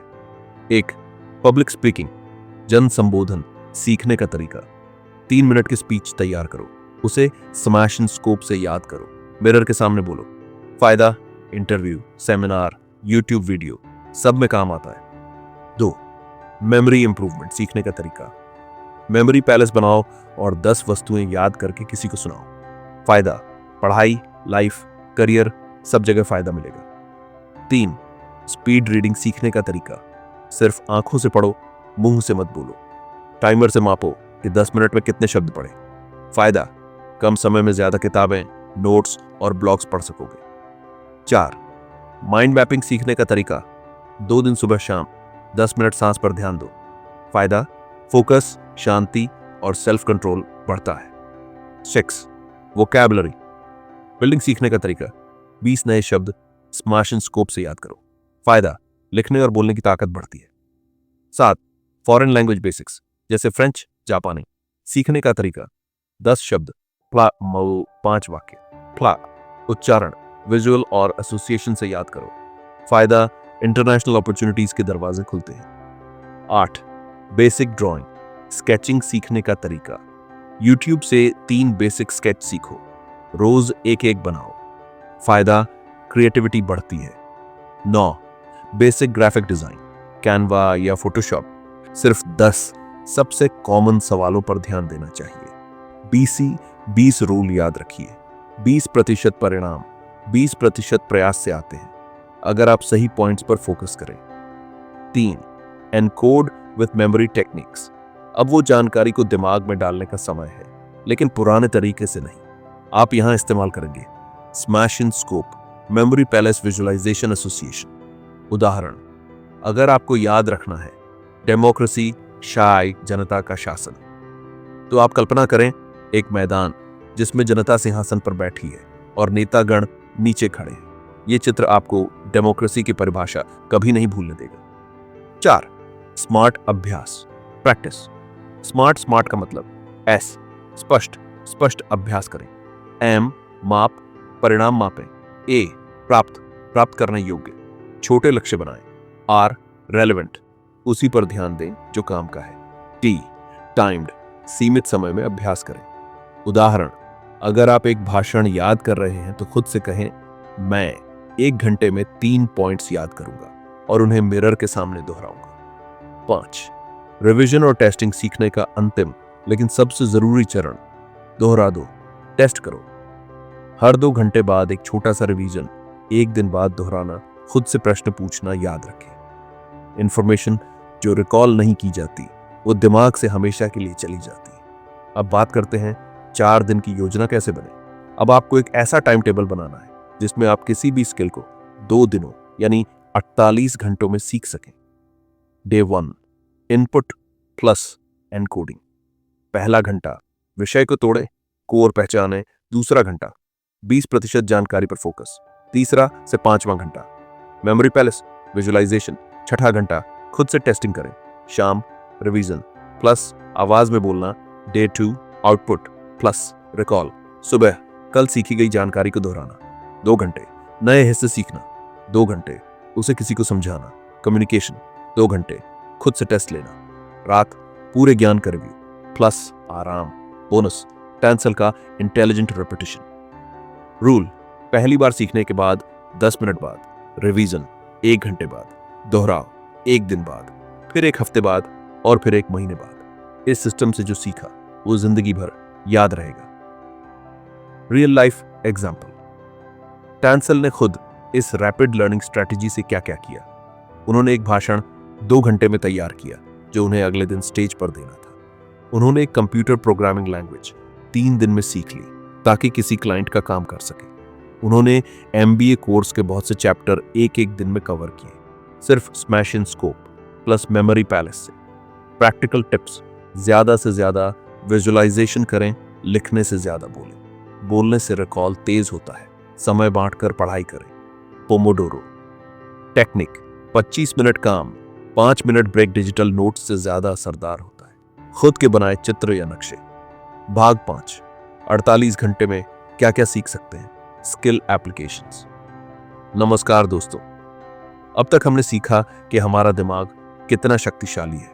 1 पब्लिक स्पीकिंग, जन संबोधन सीखने का तरीका। 3 मिनट की स्पीच तैयार करो, उसे स्मैश एंड स्कोप से याद करो, मिरर के सामने बोलो। फायदा, इंटरव्यू, सेमिनार, यूट्यूब वीडियो सब में काम आता है। 2 मेमोरी इंप्रूवमेंट सीखने का तरीका। मेमोरी पैलेस बनाओ और 10 वस्तुएं याद करके किसी को सुनाओ। फायदा, पढ़ाई, लाइफ, करियर सब जगह फायदा मिलेगा। 3 स्पीड रीडिंग सीखने का तरीका। सिर्फ आंखों से पढ़ो, मुंह से मत बोलो। टाइमर से मापो कि 10 मिनट में कितने शब्द पढ़े। फायदा, कम समय में ज्यादा किताबें, नोट्स और ब्लॉग्स पढ़ सकोगे। 4 माइंड मैपिंग सीखने का तरीका। 2 दिन सुबह शाम 10 मिनट सांस पर ध्यान दो। फायदा, फोकस, शांति और सेल्फ कंट्रोल बढ़ता है। 6 वोकैबुलरी बिल्डिंग सीखने का तरीका। 20 नए शब्द स्मैश एंड स्कोप से याद करो। फायदा, लिखने और बोलने की ताकत बढ़ती है। 7 फॉरेन लैंग्वेज बेसिक्स जैसे फ्रेंच, जापानी सीखने का तरीका। 10 शब्द, 5 वाक्य, फ्ला उच्चारण, विजुअल और एसोसिएशन से याद करो। फायदा, इंटरनेशनल अपॉर्चुनिटीज के दरवाजे खुलते हैं। 8 बेसिक ड्राइंग, स्केचिंग सीखने का तरीका। यूट्यूब से 3 बेसिक स्केच सीखो, रोज एक एक बनाओ। फायदा, क्रिएटिविटी बढ़ती है। 9 बेसिक ग्राफिक डिजाइन, कैनवा या फोटोशॉप। सिर्फ 10 सबसे कॉमन सवालों पर ध्यान देना चाहिए। BC 20 रूल याद रखिए। 20% परिणाम 20% प्रयास से आते हैं, अगर आप सही पॉइंट्स पर फोकस करें। 3 एनकोड विथ मेमोरी टेक्निक्स। अब वो जानकारी को दिमाग में डालने का समय है, लेकिन पुराने तरीके से नहीं। आप यहां इस्तेमाल करेंगे smash and scope, memory palace visualisation association. उदाहरण, अगर आपको याद रखना है डेमोक्रेसी, शाय जनता का शासन, तो आप कल्पना करें एक मैदान जिसमें जनता सिंहासन पर बैठी है और नेतागण नीचे खड़े हैं। यह चित्र आपको डेमोक्रेसी की परिभाषा कभी नहीं भूलने देगा। 4 स्मार्ट अभ्यास, प्रैक्टिस। स्मार्ट का मतलब S स्पष्ट अभ्यास करें। M माप, परिणाम मापें। A प्राप्त करने योग्य, छोटे लक्ष्य बनाएं। R रेलेवेंट, उसी पर ध्यान दें जो काम का है। T टाइम्ड, सीमित समय में अभ्यास करें। उदाहरण, अगर आप एक भाषण याद कर रहे हैं तो खुद से कहें, मैं 1 घंटे में 3 पॉइंट्स याद करूंगा और उन्हें मिरर के सामने दोहराऊंगा। 5 रिवीजन और टेस्टिंग सीखने का अंतिम लेकिन सबसे जरूरी चरण। दोहरा दो, टेस्ट करो। हर 2 घंटे बाद एक छोटा सा रिवीजन, 1 दिन बाद दोहराना, खुद से प्रश्न पूछना याद रखें। इंफॉर्मेशन जो रिकॉल नहीं की जाती वो दिमाग से हमेशा के लिए चली जाती है। अब बात करते हैं 4 दिन की योजना कैसे बने। अब आपको एक ऐसा टाइम टेबल बनाना है जिसमें आप किसी भी स्किल को 2 दिनों यानी 48 घंटों में सीख सकें। Day 1 input plus encoding. पहला घंटा विषय को तोड़े, कोर पहचाने। दूसरा घंटा 20% जानकारी पर फोकस। तीसरा से 5वां घंटा मेमोरी पैलेस विजुअलाइजेशन। छठा घंटा खुद से टेस्टिंग करें। शाम रिवीजन प्लस आवाज में बोलना। Day 2 output plus recall. सुबह कल सीखी गई जानकारी को दोहराना। 2 घंटे नए हिस्से सीखना। 2 घंटे उसे किसी को समझाना, कम्युनिकेशन। 2 घंटे खुद से टेस्ट लेना। रात पूरे ज्ञान का रिव्यू प्लस आराम। बोनस टेंसल का इंटेलिजेंट रेपिटेशन। रूल, पहली बार सीखने के बाद 10 मिनट बाद, रिवीजन 1 घंटे बाद, दोहराव 1 दिन बाद, फिर 1 हफ्ते बाद और फिर 1 महीने बाद। इस सिस्टम से जो सीखा वो जिंदगी भर याद रहेगा। रियल लाइफ एग्जाम्पल, टेंसल ने खुद इस रैपिड लर्निंग स्ट्रेटेजी से क्या क्या किया। उन्होंने एक भाषण 2 घंटे में तैयार किया जो उन्हें अगले दिन स्टेज पर देना था। उन्होंने एक कंप्यूटर प्रोग्रामिंग लैंग्वेज 3 दिन में सीख ली ताकि किसी क्लाइंट का काम कर सके। उन्होंने MBA कोर्स के बहुत से चैप्टर 1-1 दिन में कवर किए, सिर्फ smash and scope plus memory palace से। प्रैक्टिकल टिप्स, ज्यादा से ज्यादा विजुअलाइजेशन करें, लिखने से ज्यादा बोलें। बोलने से रिकॉल तेज होता है। समय बांटकर पढ़ाई करें। पोमोडोरो टेक्निक, 25 मिनट काम, 5 मिनट ब्रेक डिजिटल नोट्स से ज्यादा असरदार होता है। खुद के बनाए चित्र या नक्शे। भाग 5, 48 घंटे में क्या क्या सीख सकते हैं, स्किल एप्लीकेशंस। नमस्कार दोस्तों, अब तक हमने सीखा कि हमारा दिमाग कितना शक्तिशाली है।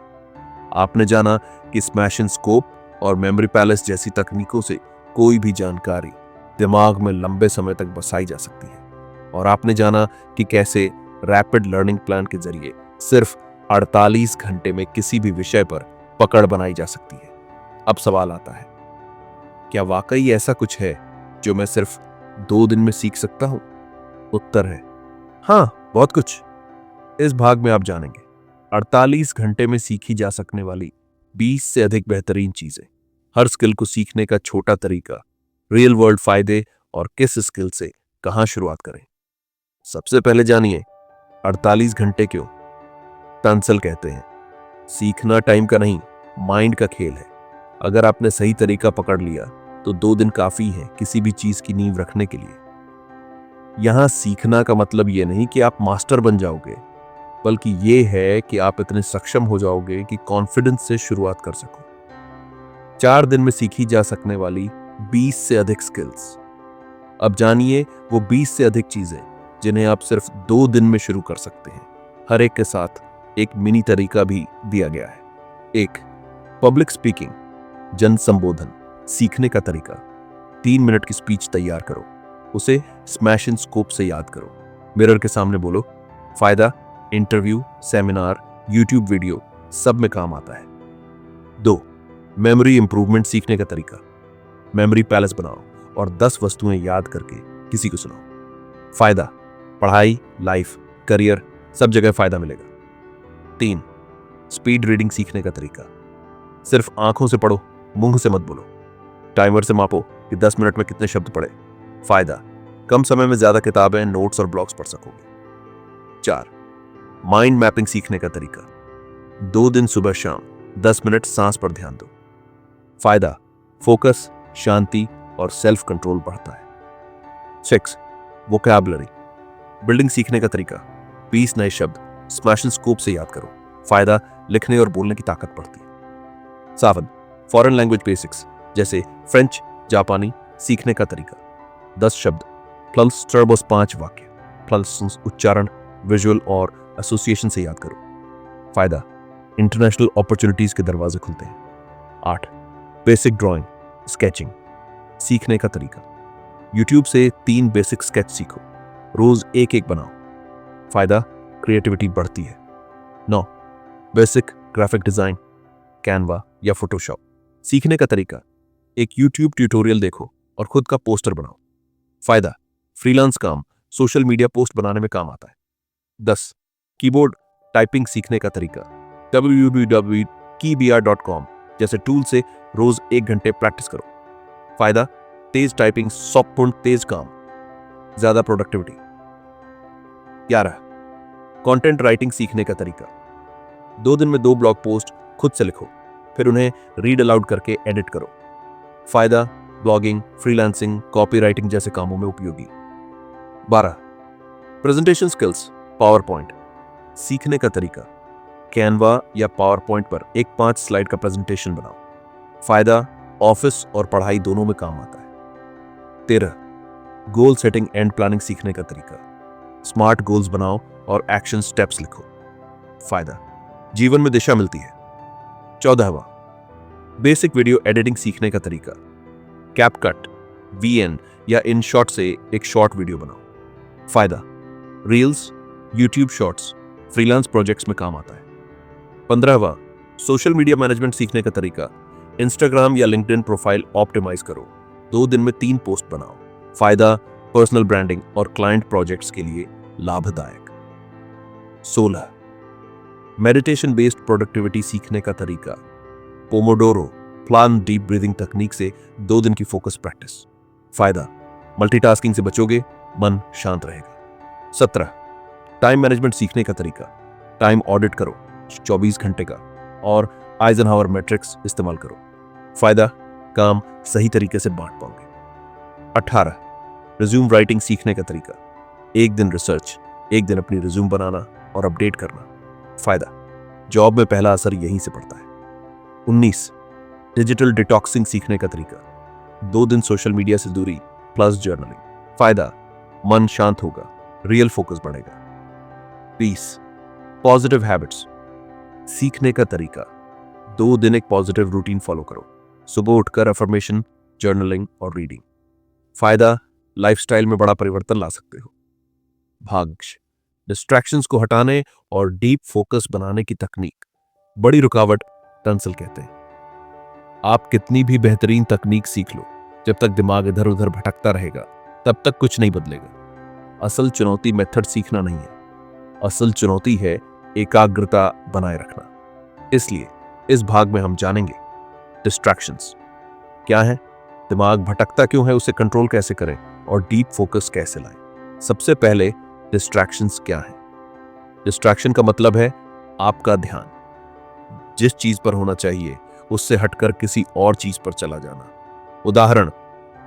आपने जाना कि स्मैश एंड स्कोप और मेमोरी पैलेस जैसी तकनीकों से कोई भी जानकारी दिमाग में लंबे समय तक बसाई जा सकती है। और आपने जाना कि कैसे रैपिड लर्निंग प्लान के जरिए सिर्फ 48 घंटे में किसी भी विषय पर पकड़ बनाई जा सकती है। अब सवाल आता है, क्या वाकई ऐसा कुछ है जो मैं सिर्फ 2 दिन में सीख सकता हूं? उत्तर है हाँ, बहुत कुछ। इस भाग में आप जानेंगे 48 घंटे में सीखी जा सकने वाली 20 से अधिक बेहतरीन चीजें, हर स्किल को सीखने का छोटा तरीका, रियल वर्ल्ड फायदे और किस स्किल से कहां शुरुआत करें। सबसे पहले जानिए 48 घंटे क्यों। टेंसल कहते हैं, सीखना टाइम का नहीं, माइंड का खेल है। अगर आपने सही तरीका पकड़ लिया तो 2 दिन काफी है किसी भी चीज की नींव रखने के लिए। यहां सीखना का मतलब ये नहीं कि आप मास्टर बन जाओगे, बल्कि ये है कि आप इतने सक्षम हो जाओगे कि कॉन्फिडेंस से शुरुआत कर सको। 4 दिन में सीखी जा सकने वाली 20 से अधिक स्किल्स। अब जानिए वो 20 से अधिक चीजें जिन्हें आप सिर्फ 2 दिन में शुरू कर सकते हैं। हर एक के साथ एक मिनी तरीका भी दिया गया है। 1. पब्लिक स्पीकिंग, जन संबोधन सीखने का तरीका। 3 मिनट की स्पीच तैयार करो, उसे स्मैश एंड स्कोप से याद करो, मिरर के सामने बोलो। फायदा, इंटरव्यू, सेमिनार, यूट्यूब वीडियो सब में काम आता है। 2. मेमोरी इंप्रूवमेंट सीखने का तरीका। मेमोरी पैलेस बनाओ और 10 वस्तुएं याद करके किसी को सुनाओ। फायदा, पढ़ाई, लाइफ, करियर सब जगह फायदा मिलेगा। 3. स्पीड रीडिंग सीखने का तरीका। सिर्फ आंखों से पढ़ो, मुंह से मत बोलो। टाइमर से मापो कि 10 मिनट में कितने शब्द पढ़े। फायदा, कम समय में ज्यादा किताबें, नोट्स और ब्लॉग्स पढ़ सकोगे। 4. माइंड मैपिंग सीखने का तरीका। 2 दिन सुबह शाम 10 मिनट सांस पर ध्यान दो। फायदा, फोकस, शांति और सेल्फ कंट्रोल बढ़ता है। 6. वोकैबुलरी बिल्डिंग सीखने का तरीका। 20 नए शब्द स्मैश एंड स्कोप से याद करो। फायदा, लिखने और बोलने की ताकत बढ़ती है। 7. फॉरेन लैंग्वेज बेसिक्स जैसे फ्रेंच, जापानी सीखने का तरीका। 10 शब्द प्लस टर्बोस 5 वाक्य प्लस उच्चारण, विजुअल और एसोसिएशन से याद करो। फायदा, इंटरनेशनल अपॉर्चुनिटीज के दरवाजे खुलते हैं। 8. बेसिक ड्राइंग, स्केचिंग सीखने का तरीका। यूट्यूब से 3 बेसिक स्केच सीखो, रोज एक एक बनाओ। फायदा, क्रिएटिविटी बढ़ती है। 9. बेसिक ग्राफिक डिजाइन, कैनवा या फोटोशॉप सीखने का तरीका। एक यूट्यूब ट्यूटोरियल देखो और खुद का पोस्टर बनाओ। फायदा, फ्रीलांस काम, सोशल मीडिया पोस्ट बनाने में काम आता है। 10. कीबोर्ड टाइपिंग सीखने का तरीका। www.keybr.com जैसे टूल से रोज 1 घंटे प्रैक्टिस करो। फायदा, तेज टाइपिंग, सौंपूर्ण तेज काम, ज्यादा प्रोडक्टिविटी। 11. कंटेंट राइटिंग सीखने का तरीका। 2 दिन में 2 ब्लॉग पोस्ट खुद से लिखो, फिर उन्हें रीड अलाउड करके एडिट करो। फायदा, ब्लॉगिंग, फ्रीलांसिंग, कॉपीराइटिंग जैसे कामों में उपयोगी। 12. प्रेजेंटेशन स्किल्स, पावर पॉइंट सीखने का तरीका। कैनवा या पावर पॉइंट पर एक 5 स्लाइड का प्रेजेंटेशन बनाओ। फायदा, ऑफिस और पढ़ाई दोनों में काम आता है। 13. गोल सेटिंग एंड प्लानिंग सीखने का तरीका। स्मार्ट गोल्स बनाओ और एक्शन स्टेप्स लिखो। फायदा, जीवन में दिशा मिलती है। 14. बेसिक वीडियो एडिटिंग सीखने का तरीका। कैपकट, VN या InShot से एक शॉर्ट वीडियो बनाओ। फायदा, reels, YouTube shorts, freelance projects में काम आता है। 15. सोशल मीडिया मैनेजमेंट सीखने का तरीका। इंस्टाग्राम या लिंक्डइन प्रोफाइल ऑप्टिमाइज करो, 2 दिन में 3 पोस्ट बनाओ। फायदा, पर्सनल ब्रांडिंग और क्लाइंट प्रोजेक्ट्स के लिए लाभदायक। 16. मेडिटेशन बेस्ड प्रोडक्टिविटी सीखने का तरीका। पोमोडोरो प्लान डीप ब्रीदिंग तकनीक से 2 दिन की फोकस प्रैक्टिस। फायदा, मल्टीटास्किंग से बचोगे, मन शांत रहेगा। 17. टाइम मैनेजमेंट सीखने का तरीका। टाइम ऑडिट करो 24 घंटे का और आइजनहावर मैट्रिक्स इस्तेमाल करो। फायदा, काम सही तरीके से बांट पाओगे। 18. रिज्यूम राइटिंग सीखने का तरीका। 1 दिन रिसर्च, 1 दिन अपनी रिज्यूम बनाना और अपडेट करना। फायदा, जॉब में पहला असर यहीं से पड़ता है। 19. डिजिटल डिटॉक्सिंग सीखने का तरीका। 2 दिन सोशल मीडिया से दूरी प्लस जर्नलिंग। फायदा, मन शांत होगा, रियल फोकस बढ़ेगा। 20. पॉजिटिव हैबिट्स सीखने का तरीका। 2 दिन एक पॉजिटिव रूटीन फॉलो करो, सुबह उठकर अफर्मेशन, जर्नलिंग और रीडिंग। फायदा, लाइफस्टाइल में बड़ा परिवर्तन ला सकते हो। भाग्य, डिस्ट्रैक्शंस को हटाने और डीप फोकस बनाने की तकनीक। बड़ी रुकावट टंसल कहते हैं। आप कितनी भी बेहतरीन तकनीक सीख लो, जब तक दिमाग इधर उधर भटकता रहेगा तब तक कुछ नहीं बदलेगा। असल चुनौती मेथड सीखना नहीं है, असल चुनौती है एकाग्रता बनाए रखना। इसलिए इस भाग में हम जानेंगे डिस्ट्रैक्शंस क्या है, दिमाग भटकता क्यों है, उसे कंट्रोल कैसे करें और डीप फोकस कैसे लाएं। सबसे पहले डिस्ट्रैक्शंस क्या है। डिस्ट्रैक्शन का मतलब है आपका ध्यान जिस चीज पर होना चाहिए उससे हटकर किसी और चीज पर चला जाना। उदाहरण,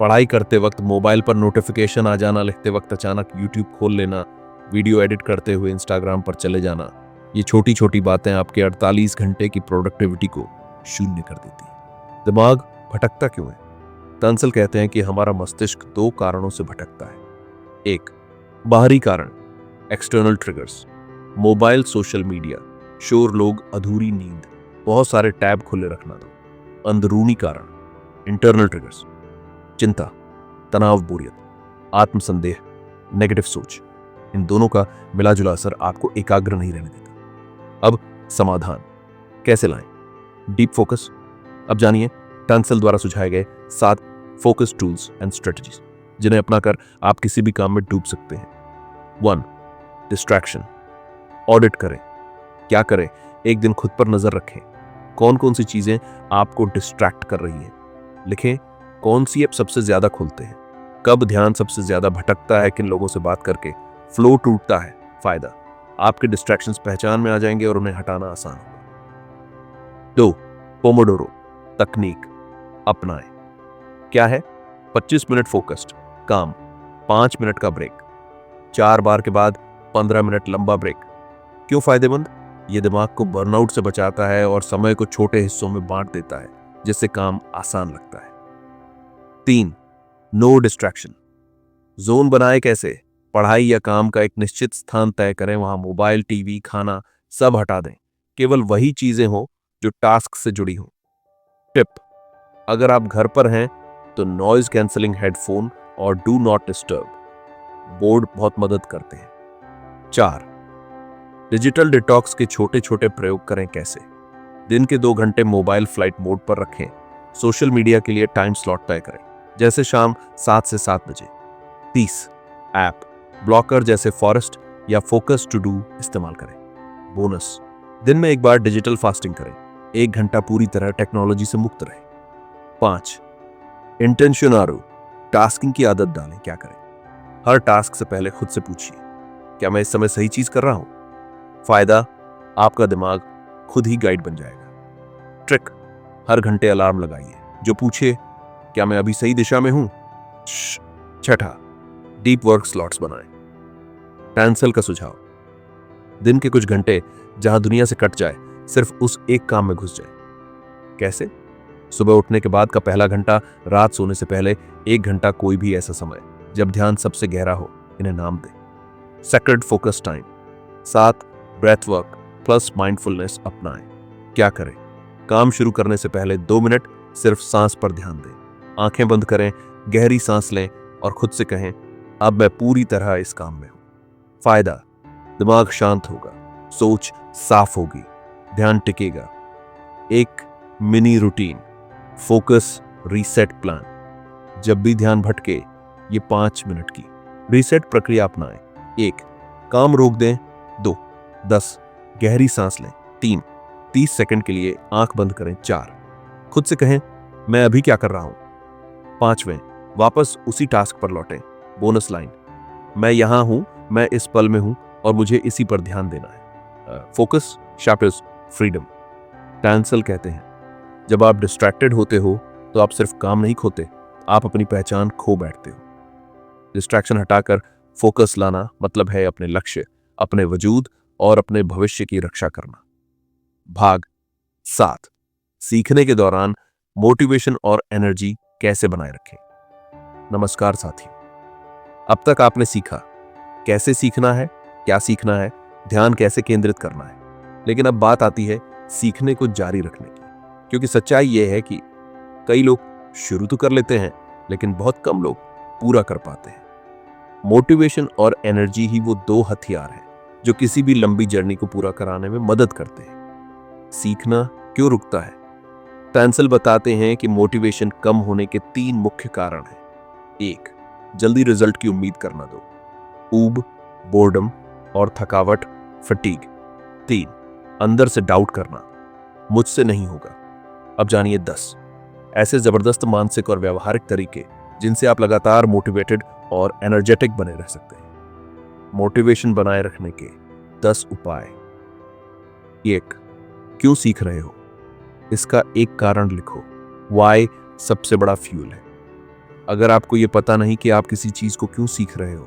पढ़ाई करते वक्त मोबाइल पर नोटिफिकेशन आ जाना, लिखते वक्त अचानक यूट्यूब खोल लेना, वीडियो एडिट करते हुए इंस्टाग्राम पर चले जाना, ये छोटी छोटी बातें आपके 48 घंटे की प्रोडक्टिविटी को शून्य कर देती है। दिमाग भटकता क्यों है? तंसल कहते हैं कि हमारा मस्तिष्क दो कारणों से भटकता है। एक, बाहरी कारण, external triggers, mobile, social media, शोर, लोग, अधूरी नींद, बहुत सारे टैब खुले रखना दो। अंदरूनी कारण, इंटरनल ट्रिगर्स, चिंता, तनाव, बोरियत, आत्मसंदेह, नेगेटिव सोच। इन दोनों का मिलाजुला असर आपको एकाग्र नहीं रहने देता। अब समाधान कैसे लाएं? Deep focus. अब जानिए टंसल द्वारा सुझाए गए 7 फोकस टूल्स एंड स्ट्रेटजीज, जिन्हें अपनाकर आप किसी भी काम में डूब सकते हैं। 1. डिस्ट्रैक्शन। ऑडिट करें। क्या करें? एक दिन खुद पर नजर रखें। कौन कौन सी चीजें आपको डिस्ट्रैक्ट कर रही हैं? लिखें कौन सी ऐप सबसे ज्यादा खोलते हैं, कब ध्यान सबसे ज्यादा भटकता है, किन लोगों से बात करके फ्लो टूटता है। फायदा, आपके डिस्ट्रैक्शंस पहचान में आ जाएंगे और उन्हें हटाना आसान होगा। 2. पोमोडोरो तकनीक अपनाएं। क्या है? 25 मिनट फोकस्ड काम, 5 मिनट का ब्रेक, 4 बार के बाद 15 मिनट लंबा ब्रेक। क्यों फायदेमंद? यह दिमाग को बर्नआउट से बचाता है और समय को छोटे हिस्सों में बांट देता है, जिससे काम आसान लगता है। 3. नो डिस्ट्रैक्शन जोन बनाए। कैसे? पढ़ाई या काम का एक निश्चित स्थान तय करें, वहां मोबाइल, टीवी, खाना सब हटा दें। केवल वही चीजें हो जो टास्क से जुड़ी हो। टिप, अगर आप घर पर हैं तो नॉइज कैंसलिंग हेडफोन और डू नॉट डिस्टर्ब बोर्ड बहुत मदद करते हैं। 4. डिजिटल डिटॉक्स के छोटे छोटे प्रयोग करें। कैसे? दिन के 2 घंटे मोबाइल फ्लाइट मोड पर रखें। सोशल मीडिया के लिए टाइम स्लॉट तय करें, जैसे शाम 7 से 7 बजे। 30. ऐप ब्लॉकर जैसे फॉरेस्ट या फोकस टू डू इस्तेमाल करें। बोनस, दिन में एक बार डिजिटल फास्टिंग करें, 1 घंटा पूरी तरह टेक्नोलॉजी से मुक्त रहे। 5. इंटेंशनारो टास्किंग की आदत डालें। क्या करें? हर टास्क से पहले खुद से पूछिए, क्या मैं इस समय सही चीज कर रहा हूं? फायदा, आपका दिमाग खुद ही गाइड बन जाएगा। ट्रिक, हर घंटे अलार्म लगाइए जो पूछे, क्या मैं अभी सही दिशा में हूं? 6. डीप वर्क स्लॉट्स बनाएं। टैंसल का सुझाव, दिन के कुछ घंटे जहां दुनिया से कट जाए, सिर्फ उस एक काम में घुस जाए। कैसे? सुबह उठने के बाद का पहला घंटा, रात सोने से पहले 1 घंटा, कोई भी ऐसा समय जब ध्यान सबसे गहरा हो, इन्हें नाम दें। Sacred focus time. 7. Breath work plus mindfulness अपनाएं। क्या करें? काम शुरू करने से पहले 2 मिनट सिर्फ सांस पर ध्यान दें। आंखें बंद करें, गहरी सांस लें और खुद से कहें, अब मैं पूरी तरह इस काम में हूं। फायदा, दिमाग शांत होगा, सोच साफ होगी, ध्यान टिकेगा। एक mini routine, focus reset plan. जब भी ध्यान भटके, ये 5 मिनट की रीसेट प्रक्रिया अपनाएं। 1. काम रोक दें। 2. 10 गहरी सांस लें। 3. 30 सेकंड के लिए आंख बंद करें। 4. खुद से कहें, मैं अभी क्या कर रहा हूं। 5वें, वापस उसी टास्क पर लौटें। बोनस लाइन, मैं यहां हूं, मैं इस पल में हूं और मुझे इसी पर ध्यान देना है। Focus sharps freedom. टैंसल कहते हैं, जब आप डिस्ट्रैक्टेड होते हो तो आप सिर्फ काम नहीं खोते, आप अपनी पहचान खो बैठते हो। डिस्ट्रैक्शन हटाकर फोकस लाना मतलब है अपने लक्ष्य, अपने वजूद और अपने भविष्य की रक्षा करना। भाग 7, सीखने के दौरान मोटिवेशन और एनर्जी कैसे बनाए रखें। नमस्कार साथियों, अब तक आपने सीखा कैसे सीखना है, क्या सीखना है, ध्यान कैसे केंद्रित करना है। लेकिन अब बात आती है सीखने को जारी रखने की, क्योंकि सच्चाई यह है कि कई लोग शुरू तो कर लेते हैं, लेकिन बहुत कम लोग पूरा कर पाते हैं। मोटिवेशन और एनर्जी ही वो 2 हथियार हैं जो किसी भी लंबी जर्नी को पूरा कराने में मदद करते हैं। सीखना क्यों रुकता है? टैंसल बताते हैं कि मोटिवेशन कम होने के 3 मुख्य कारण हैं। 1. जल्दी रिजल्ट की उम्मीद करना दो, ऊब, बोर्डम और थकावट, फटीग। 3. अंदर से डाउट करना, मुझसे नहीं होगा। अब जानिए 10 ऐसे जबरदस्त मानसिक और व्यवहारिक तरीके जिनसे आप लगातार मोटिवेटेड और एनर्जेटिक बने रह सकते हैं। मोटिवेशन बनाए रखने के 10 उपाय। 1. क्यों सीख रहे हो? इसका एक कारण लिखो। वाई सबसे बड़ा फ्यूल है। अगर आपको ये पता नहीं कि आप किसी चीज को क्यों सीख रहे हो,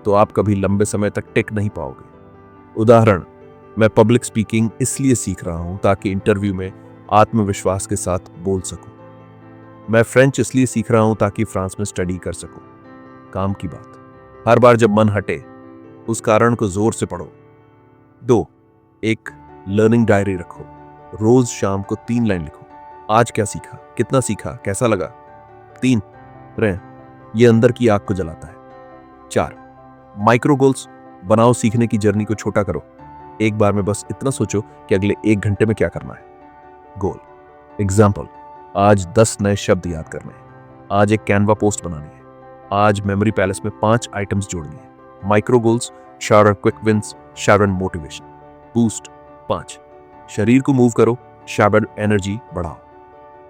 तो आप कभी लंबे समय तक टिक नहीं पाओगे। उदाहरण, मैं पब्लिक स्पीकिंग इसलिए सीख रहा हूं ताकि इंटरव्यू में आत्मविश्वास के साथ बोल सकूं। मैं फ्रेंच इसलिए सीख रहा हूं ताकि फ्रांस में स्टडी कर सकूं। काम की बात। हर बार जब मन हटे, उस कारण को जोर से पढ़ो। 2. एक लर्निंग डायरी रखो। रोज शाम को 3 लाइन लिखो। आज क्या सीखा, कितना सीखा, कैसा लगा। 3. रहे, ये अंदर की आग को जलाता है। 4. माइक्रो गोल्स बनाओ। सीखने की जर्नी को छोटा करो। एक बार में बस इतना सोचो कि अगले 1 घंटे में क्या करना है। गोल एग्जाम्पल, आज 10 नए शब्द याद करने हैं। आज एक कैनवा पोस्ट बनानी है। आज मेमोरी पैलेस में 5 आइटम्स जोड़नी है। Micro goals, shower quick wins, shower motivation. Boost 5. शरीर को मूव करो, शावर एनर्जी बढ़ाओ।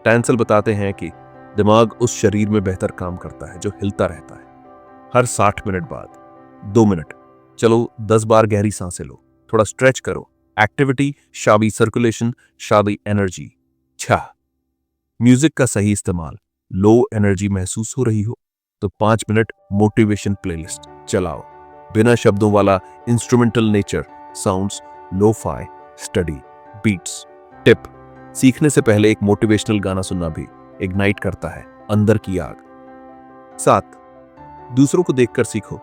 टैंसल बताते हैं कि दिमाग उस शरीर में बेहतर काम करता है जो हिलता रहता है। हर 60 मिनट बाद 2 मिनट चलो, 10 बार गहरी सांसें लो, थोड़ा स्ट्रेच करो। एक्टिविटी, शाबी सर्कुलेशन, शादी एनर्जी। 6. म्यूजिक का सही इस्तेमाल। लो एनर्जी महसूस हो रही हो तो 5 मिनट मोटिवेशन प्लेलिस्ट चलाओ। बिना शब्दों वाला instrumental nature sounds, lo-fi, study beats. Tip, सीखने से पहले एक मोटिवेशनल गाना सुनना भी इग्नाइट करता है अंदर की आग। 7. दूसरों को देखकर सीखो।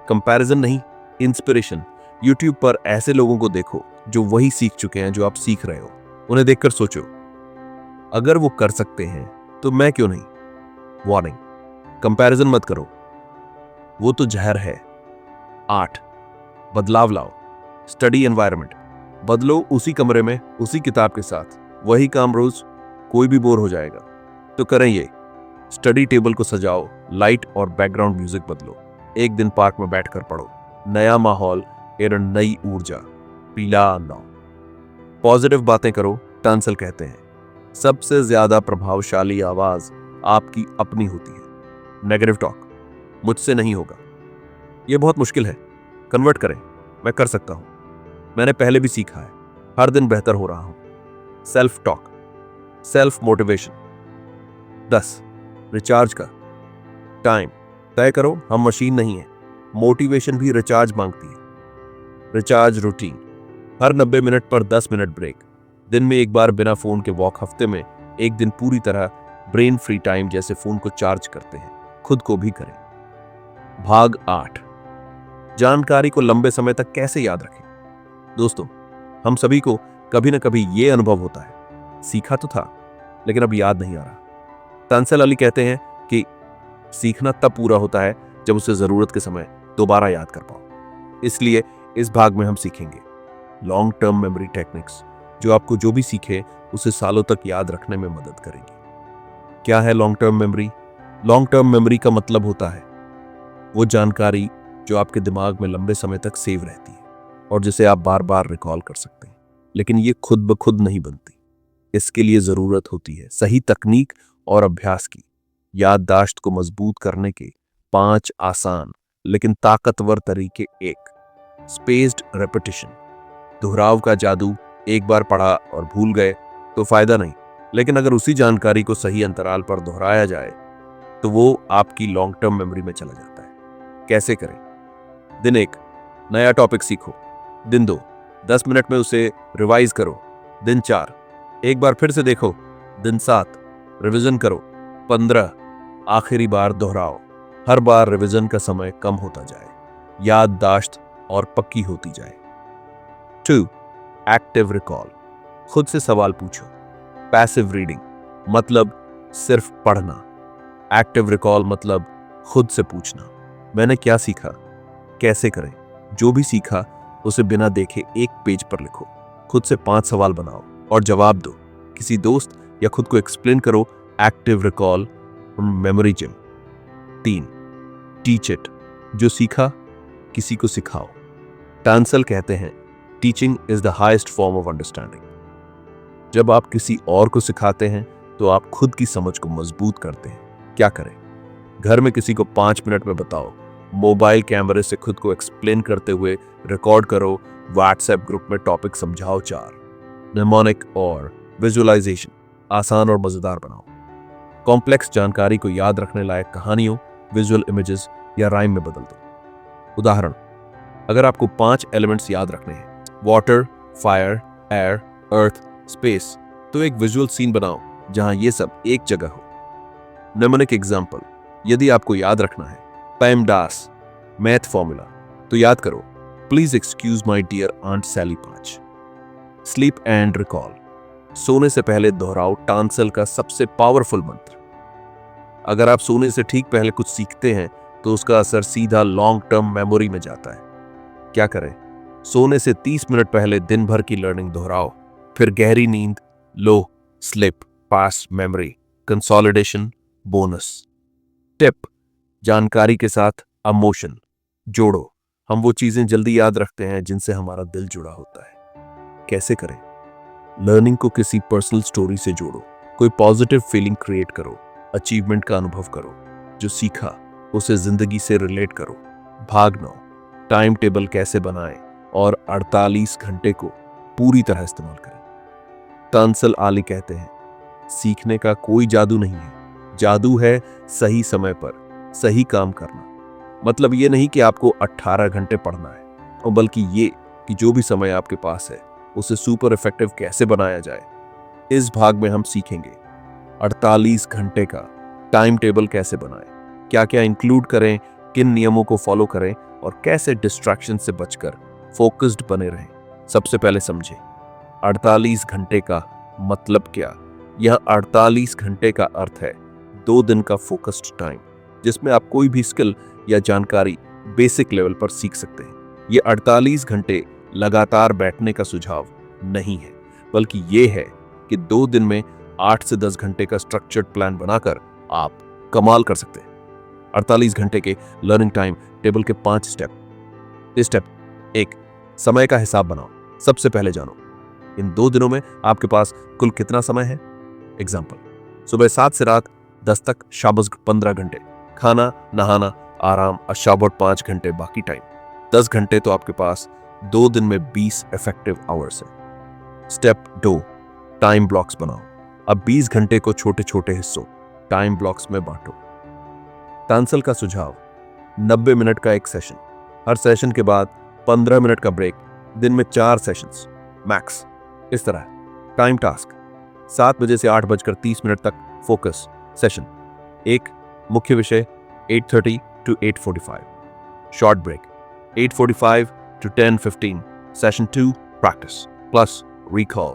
कंपैरिजन नहीं, इंस्पिरेशन। यूट्यूब पर ऐसे लोगों को देखो जो वही सीख चुके हैं जो आप सीख रहे हो। उन्हें देखकर सोचो, अगर वो कर सकते हैं तो मैं क्यों नहीं। वार्निंग, कंपैरिजन मत करो, वो तो जहर है। 8. बदलाव लाओ। स्टडी एनवायरनमेंट बदलो। उसी कमरे में उसी किताब के साथ वही काम रोज, कोई भी बोर हो जाएगा। तो करें ये, स्टडी टेबल को सजाओ, लाइट और बैकग्राउंड म्यूजिक बदलो। एक दिन पार्क में बैठकर पढ़ो। नया माहौल, एवं नई ऊर्जा। पीला नाव। पॉजिटिव बातें करो। टैंसल कहते हैं, सबसे ज्यादा प्रभावशाली आवाज आपकी अपनी होती है। नेगेटिव टॉक, मुझसे नहीं होगा, यह बहुत मुश्किल है, कन्वर्ट करें, मैं कर सकता हूं, मैंने पहले भी सीखा है, हर दिन बेहतर हो रहा हूं। Self talk, self motivation. 10. Recharge का टाइम तय करो। हम मशीन नहीं है, मोटिवेशन भी रिचार्ज मांगती है। रिचार्ज रूटीन, हर 90 मिनट पर 10 मिनट ब्रेक। दिन में एक बार बिना फोन के वॉक, हफ्ते में एक दिन पूरी तरह ब्रेन फ्री टाइम, जैसे फोन को चार्ज करते हैं, खुद को भी करें। भाग 8, जानकारी को लंबे समय तक कैसे याद रखें। दोस्तों, हम सभी को कभी ना कभी ये अनुभव होता है, सीखा तो था लेकिन अब याद नहीं आ रहा। तांसल अली कहते हैं कि सीखना तब पूरा होता है जब उसे जरूरत के समय दोबारा याद कर पाओ। इसलिए इस भाग में हम सीखेंगे लॉन्ग टर्म मेमोरी टेक्निक्स, जो आपको जो भी सीखे उसे सालों तक याद रखने में मदद करेंगी। क्या है long term memory? Long term memory का मतलब होता है वो जानकारी जो आपके दिमाग में लंबे समय तक सेव रहती है और जिसे आप बार बार रिकॉल कर सकते हैं, लेकिन ये खुद ब खुद नहीं बनती। इसके लिए जरूरत होती है सही तकनीक और अभ्यास की। याददाश्त को मजबूत करने के 5 आसान लेकिन ताकतवर तरीके। 1. स्पेस्ड रेपिटेशन, दोहराव का जादू। एक बार पढ़ा और भूल गए तो फायदा नहीं, लेकिन अगर उसी जानकारी को सही अंतराल पर दोहराया जाए तो वो आपकी लॉन्ग टर्म मेमोरी में चला जाता है। कैसे करें? दिन 1, नया टॉपिक सीखो। दिन 2, 10 मिनट में उसे रिवाइज करो। दिन 4, एक बार फिर से देखो। दिन 7, रिवीजन करो। 15, आखिरी बार दोहराओ। हर बार रिवीजन का समय कम होता जाए, याददाश्त और पक्की होती जाए। 2. एक्टिव रिकॉल, खुद से सवाल पूछो। पैसिव रीडिंग मतलब सिर्फ पढ़ना, एक्टिव रिकॉल मतलब खुद से पूछना, मैंने क्या सीखा, कैसे करें। जो भी सीखा उसे बिना देखे एक पेज पर लिखो। खुद से 5 सवाल बनाओ और जवाब दो। किसी दोस्त या खुद को एक्सप्लेन करो। Active recall memory gym. 3. Teach it, जो सीखा किसी को सिखाओ। टैंसल कहते हैं teaching is the highest form of understanding. जब आप किसी और को सिखाते हैं तो आप खुद की समझ को मजबूत करते हैं। क्या करें? घर में किसी को 5 मिनट में बताओ। मोबाइल कैमरे से खुद को एक्सप्लेन करते हुए रिकॉर्ड करो। व्हाट्सएप ग्रुप में टॉपिक समझाओ। 4. निमोनिक और विजुअलाइजेशन, आसान और मजेदार बनाओ। कॉम्प्लेक्स जानकारी को याद रखने लायक कहानियों, विजुअल इमेजेस या राइम में बदल दो। उदाहरण, अगर आपको 5 एलिमेंट्स याद रखने हैं, वाटर, फायर, एयर, अर्थ, स्पेस, तो एक विजुअल सीन बनाओ जहां ये सब एक जगह हो। निम्नलिखित एग्जाम्पल, यदि आपको याद रखना है PEMDAS मैथ फॉर्मूला, तो याद करो please excuse my dear aunt Sally 5। Sleep and recall, सोने से पहले दोहराओ टांसल का सबसे पावरफुल मंत्र। अगर आप सोने से ठीक पहले कुछ सीखते हैं तो उसका असर सीधा लॉन्ग टर्म मेमोरी में जाता है। क्या करें? सोने से 30 मिनट पहले दिन भर की लर्निंग दोहराओ, फिर गहरी नींद लो, sleep, past memory, consolidation, bonus. Tip, जानकारी के साथ इमोशन जोड़ो। हम वो चीजें जल्दी याद रखते हैं जिनसे हमारा दिल जुड़ा होता है। कैसे करें? लर्निंग को किसी पर्सनल स्टोरी से जोड़ो, कोई पॉजिटिव फीलिंग क्रिएट करो, अचीवमेंट का अनुभव करो, जो सीखा उसे जिंदगी से रिलेट करो। भाग 9, टाइम टेबल कैसे बनाएं और 48 घंटे को पूरी तरह इस्तेमाल करें। तांसल आली कहते हैं, सीखने का कोई जादू नहीं है, जादू है सही समय पर सही काम करना। मतलब ये नहीं कि आपको 18 घंटे पढ़ना है, और बल्कि ये कि जो भी समय आपके पास है उसे सुपर इफेक्टिव कैसे बनाया जाए। इस भाग में हम सीखेंगे 48 घंटे का टाइम टेबल कैसे बनाएं, क्या क्या इंक्लूड करें, किन नियमों को फॉलो करें और कैसे डिस्ट्रैक्शन से बचकर फोकस्ड बने रहें। सबसे पहले समझें 48 घंटे का मतलब क्या। यह 48 घंटे का अर्थ है 2 दिन का फोकस्ड टाइम, जिसमें आप कोई भी स्किल या जानकारी बेसिक लेवल पर सीख सकते हैं। ये 48 घंटे लगातार बैठने का सुझाव नहीं है, बल्कि ये है कि 2 दिन में 8 से 10 घंटे का स्ट्रक्चर्ड प्लान बनाकर आप कमाल कर सकते हैं। 48 घंटे के लर्निंग टाइम टेबल के 5 स्टेप। स्टेप 1, समय का हिसाब बनाओ। सबसे पहले जानो इन 2 दिनों में आपके पास कुल कितना समय है। एग्जाम्पल, सुबह 7 से रात 10 तक शाबस 15 घंटे, खाना, नहाना, आराम, अशाबट 5 घंटे, बाकी टाइम 10 घंटे। तो आपके पास 2 दिन में 20 इफेक्टिव आवर्स है। स्टेप 2, टाइम ब्लॉक्स बनाओ। अब 20 घंटे को छोटे छोटे हिस्सों टाइम ब्लॉक्स में बांटो। तांसल का सुझाव, 90 मिनट का एक सेशन, हर सेशन के बाद 15 मिनट का ब्रेक, दिन में 4 सेशंस मैक्स। इस तरह टाइम टास्क, 7 बजे से 8:30 तक फोकस सेशन 1, मुख्य विषय 8:30 to 8:45, short break 8:45 to 10:15, session 2 practice plus recall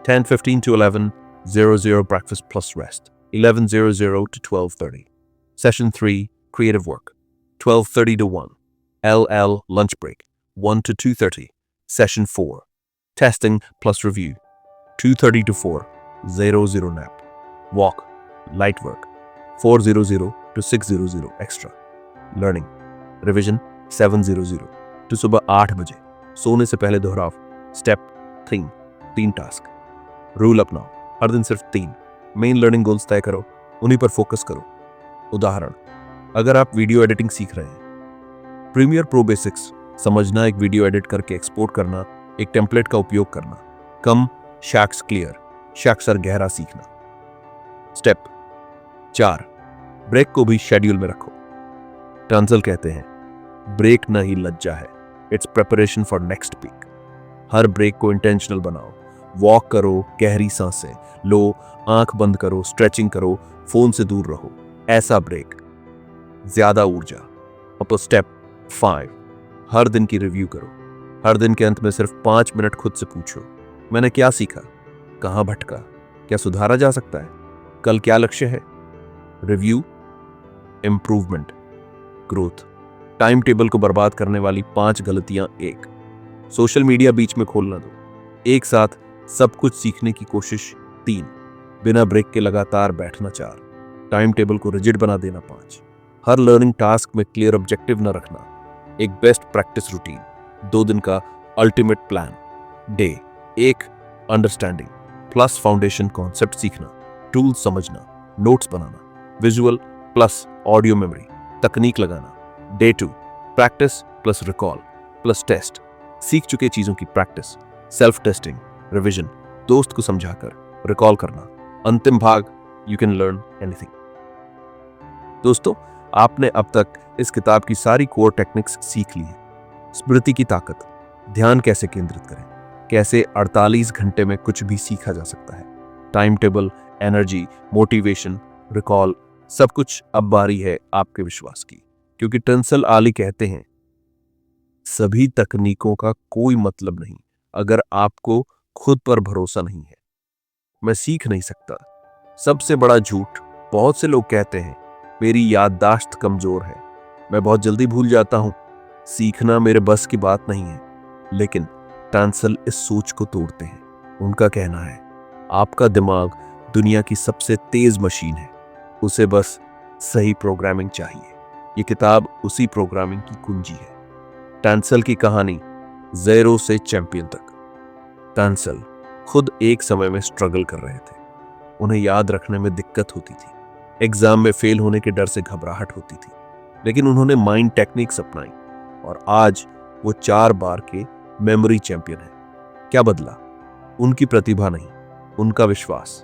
10:15 to 11:00 breakfast plus rest, 11:00 to 12:30, session 3 creative work 12:30 to 1, LL lunch break 1 to 2:30, session 4 testing plus review 2:30 to 4:00 nap, walk light work 4:00 to 6:00 extra, learning revision 7:00 to सुबह 8 बजे, सोने से पहले दोहराव। Step 3 task, rule अपनाओ, हर दिन सिर्फ 3 main learning goals तय करो, उन्हीं पर फोकस करो। उदाहरण, अगर आप वीडियो एडिटिंग सीख रहे हैं, प्रीमियर प्रो बेसिक्स समझना, एक वीडियो एडिट करके एक्सपोर्ट करना, एक टेम्पलेट का उपयोग करना, कम शैक्स क्लियर, शैक्स और गहरा सीखना। स्टेप 4, ब्रेक को भी शेड्यूल में रखो। टांसल कहते हैं, ब्रेक न ही लज्जा है, it's preparation for next peak. हर ब्रेक को इंटेंशनल बनाओ, वॉक करो, गहरी सांसें लो, आंख बंद करो, स्ट्रेचिंग करो, फोन से दूर रहो। ऐसा ब्रेक ज्यादा ऊर्जा। अब स्टेप 5, हर दिन की रिव्यू करो। हर दिन के अंत में सिर्फ 5 मिनट खुद से पूछो, मैंने क्या सीखा, कहां भटका, क्या सुधारा जा सकता है, कल क्या लक्ष्य है। Review, improvement, growth. Time table को बर्बाद करने वाली 5 गलतियां। 1, सोशल मीडिया बीच में खोलना दो। एक साथ सब कुछ सीखने की कोशिश। 3, बिना ब्रेक के लगातार बैठना। 4, टाइम टेबल को रिजिड बना देना। 5, हर लर्निंग टास्क में क्लियर ऑब्जेक्टिव न रखना। एक बेस्ट प्रैक्टिस रूटीन, 2 दिन का ultimate plan. Day 1, understanding plus foundation concept सीखना, टूल्स समझना, नोट्स बनाना, विजुअल प्लस ऑडियो मेमोरी, तकनीक लगाना। Day 2, practice plus recall plus test, सीख चुके चीजों की प्रैक्टिस, सेल्फ टेस्टिंग, रिवीजन, दोस्त को समझाकर रिकॉल करना। अंतिम भाग यू कैन लर्न एनीथिंग। दोस्तों, आपने अब तक इस किताब की सारी कोर टेक्निक्स सीख ली है। स्मृति की ताकत, ध्यान कैसे केंद्रित करें, कैसे 48 घंटे में कुछ भी सीखा जा सकता है, time table, energy, motivation, recall, सब कुछ अब बारी है आपके विश्वास की। क्योंकि टंसल आली कहते हैं, सभी तकनीकों का कोई मतलब नहीं अगर आपको खुद पर भरोसा नहीं है। मैं सीख नहीं सकता, सबसे बड़ा झूठ। बहुत से लोग कहते हैं, मेरी याददाश्त कमजोर है, मैं बहुत जल्दी भूल जाता हूं, सीखना मेरे बस की बात नहीं है। लेकिन टंसल इस सोच को तोड़ते हैं। उनका कहना है, आपका दिमाग दुनिया की सबसे तेज मशीन है, उसे बस सही प्रोग्रामिंग चाहिए। ये किताब उसी प्रोग्रामिंग की कुंजी है। टंसल की कहानी, ज़ेरो से चैंपियन तक। टंसल खुद एक समय में स्ट्रगल कर रहे थे। उन्हें याद रखने में दिक्कत होती थी, एग्जाम में फेल होने के डर से घबराहट होती थी, लेकिन उन्होंने माइंड टेक्निक्स अपनाई और आज वो 4 बार के मेमोरी चैंपियन है। क्या बदला? उनकी प्रतिभा नहीं, उनका विश्वास।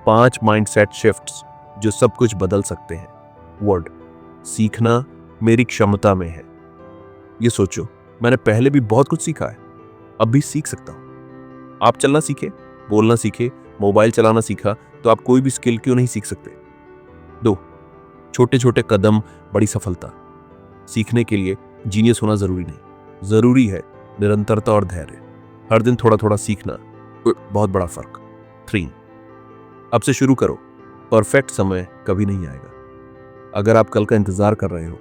5 माइंडसेट शिफ्ट्स जो सब कुछ बदल सकते हैं। वर्ड, सीखना मेरी क्षमता में है। ये सोचो, मैंने पहले भी बहुत कुछ सीखा है, अब भी सीख सकता हूं। आप चलना सीखे, बोलना सीखे, मोबाइल चलाना सीखा, तो आप कोई भी स्किल क्यों नहीं सीख सकते? 2, छोटे छोटे कदम, बड़ी सफलता। सीखने के लिए जीनियस होना जरूरी नहीं, जरूरी है निरंतरता और धैर्य। हर दिन थोड़ा थोड़ा सीखना, बहुत बड़ा फर्क। 3, अब से शुरू करो, परफेक्ट समय कभी नहीं आएगा। अगर आप कल का इंतजार कर रहे हो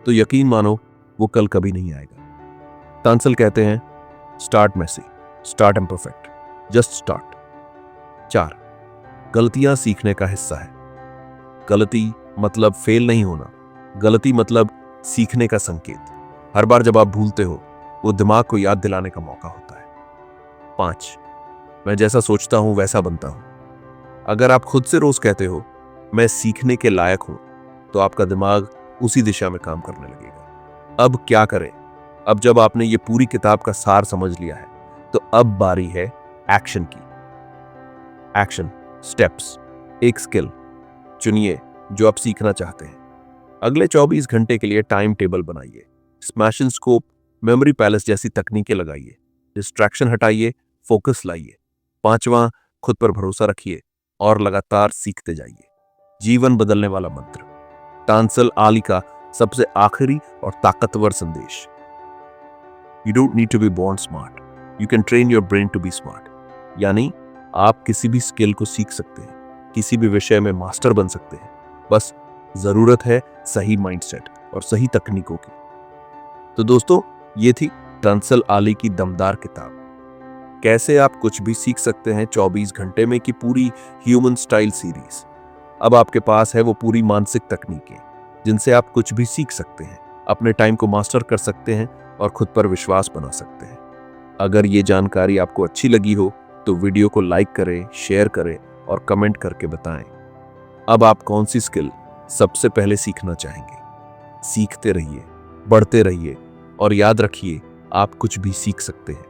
तो यकीन मानो वो कल कभी नहीं आएगा। टंसल कहते हैं, start messy, start imperfect, just start. 4, गलतियां सीखने का हिस्सा है। गलती मतलब फेल नहीं होना, गलती मतलब सीखने का संकेत। हर बार जब आप भूलते हो, वो दिमाग को याद दिलाने का मौका होता है। 5, मैं जैसा सोचता हूं वैसा बनता हूं। अगर आप खुद से रोज कहते हो, मैं सीखने के लायक हूं, तो आपका दिमाग उसी दिशा में काम करने लगेगा। अब क्या करें? अब जब आपने ये पूरी किताब का सार समझ लिया है, तो अब बारी है एक्शन की। Action steps. एक स्किल चुनिए जो आप सीखना चाहते हैं। अगले 24 घंटे के लिए टाइम टेबल बनाइए। स्मैश स्कोप, मेमोरी पैलेस जैसी तकनीकें लगाइए। डिस्ट्रैक्शन हटाइए, फोकस लाइए। 5वां, खुद पर भरोसा रखिए और लगातार सीखते जाइए। जीवन बदलने वाला मंत्र, टंसल आली का सबसे आखिरी और ताकतवर संदेश। You don't need to be born smart, you can train your brain to be smart. यानी आप किसी भी स्किल को सीख सकते हैं, किसी भी विषय में मास्टर बन सकते हैं, बस जरूरत है सही माइंडसेट और सही तकनीकों की। तो दोस्तों, ये थी टंसल आली की दमदार किताब, कैसे आप कुछ भी सीख सकते हैं 24 घंटे में की पूरी ह्यूमन स्टाइल सीरीज। अब आपके पास है वो पूरी मानसिक तकनीकें जिनसे आप कुछ भी सीख सकते हैं, अपने टाइम को मास्टर कर सकते हैं और खुद पर विश्वास बना सकते हैं। अगर ये जानकारी आपको अच्छी लगी हो तो वीडियो को लाइक करें, शेयर करें और कमेंट करके बताएं। अब आप कौन सी स्किल सबसे पहले सीखना चाहेंगे? सीखते रहिए, बढ़ते रहिए और याद रखिए, आप कुछ भी सीख सकते हैं।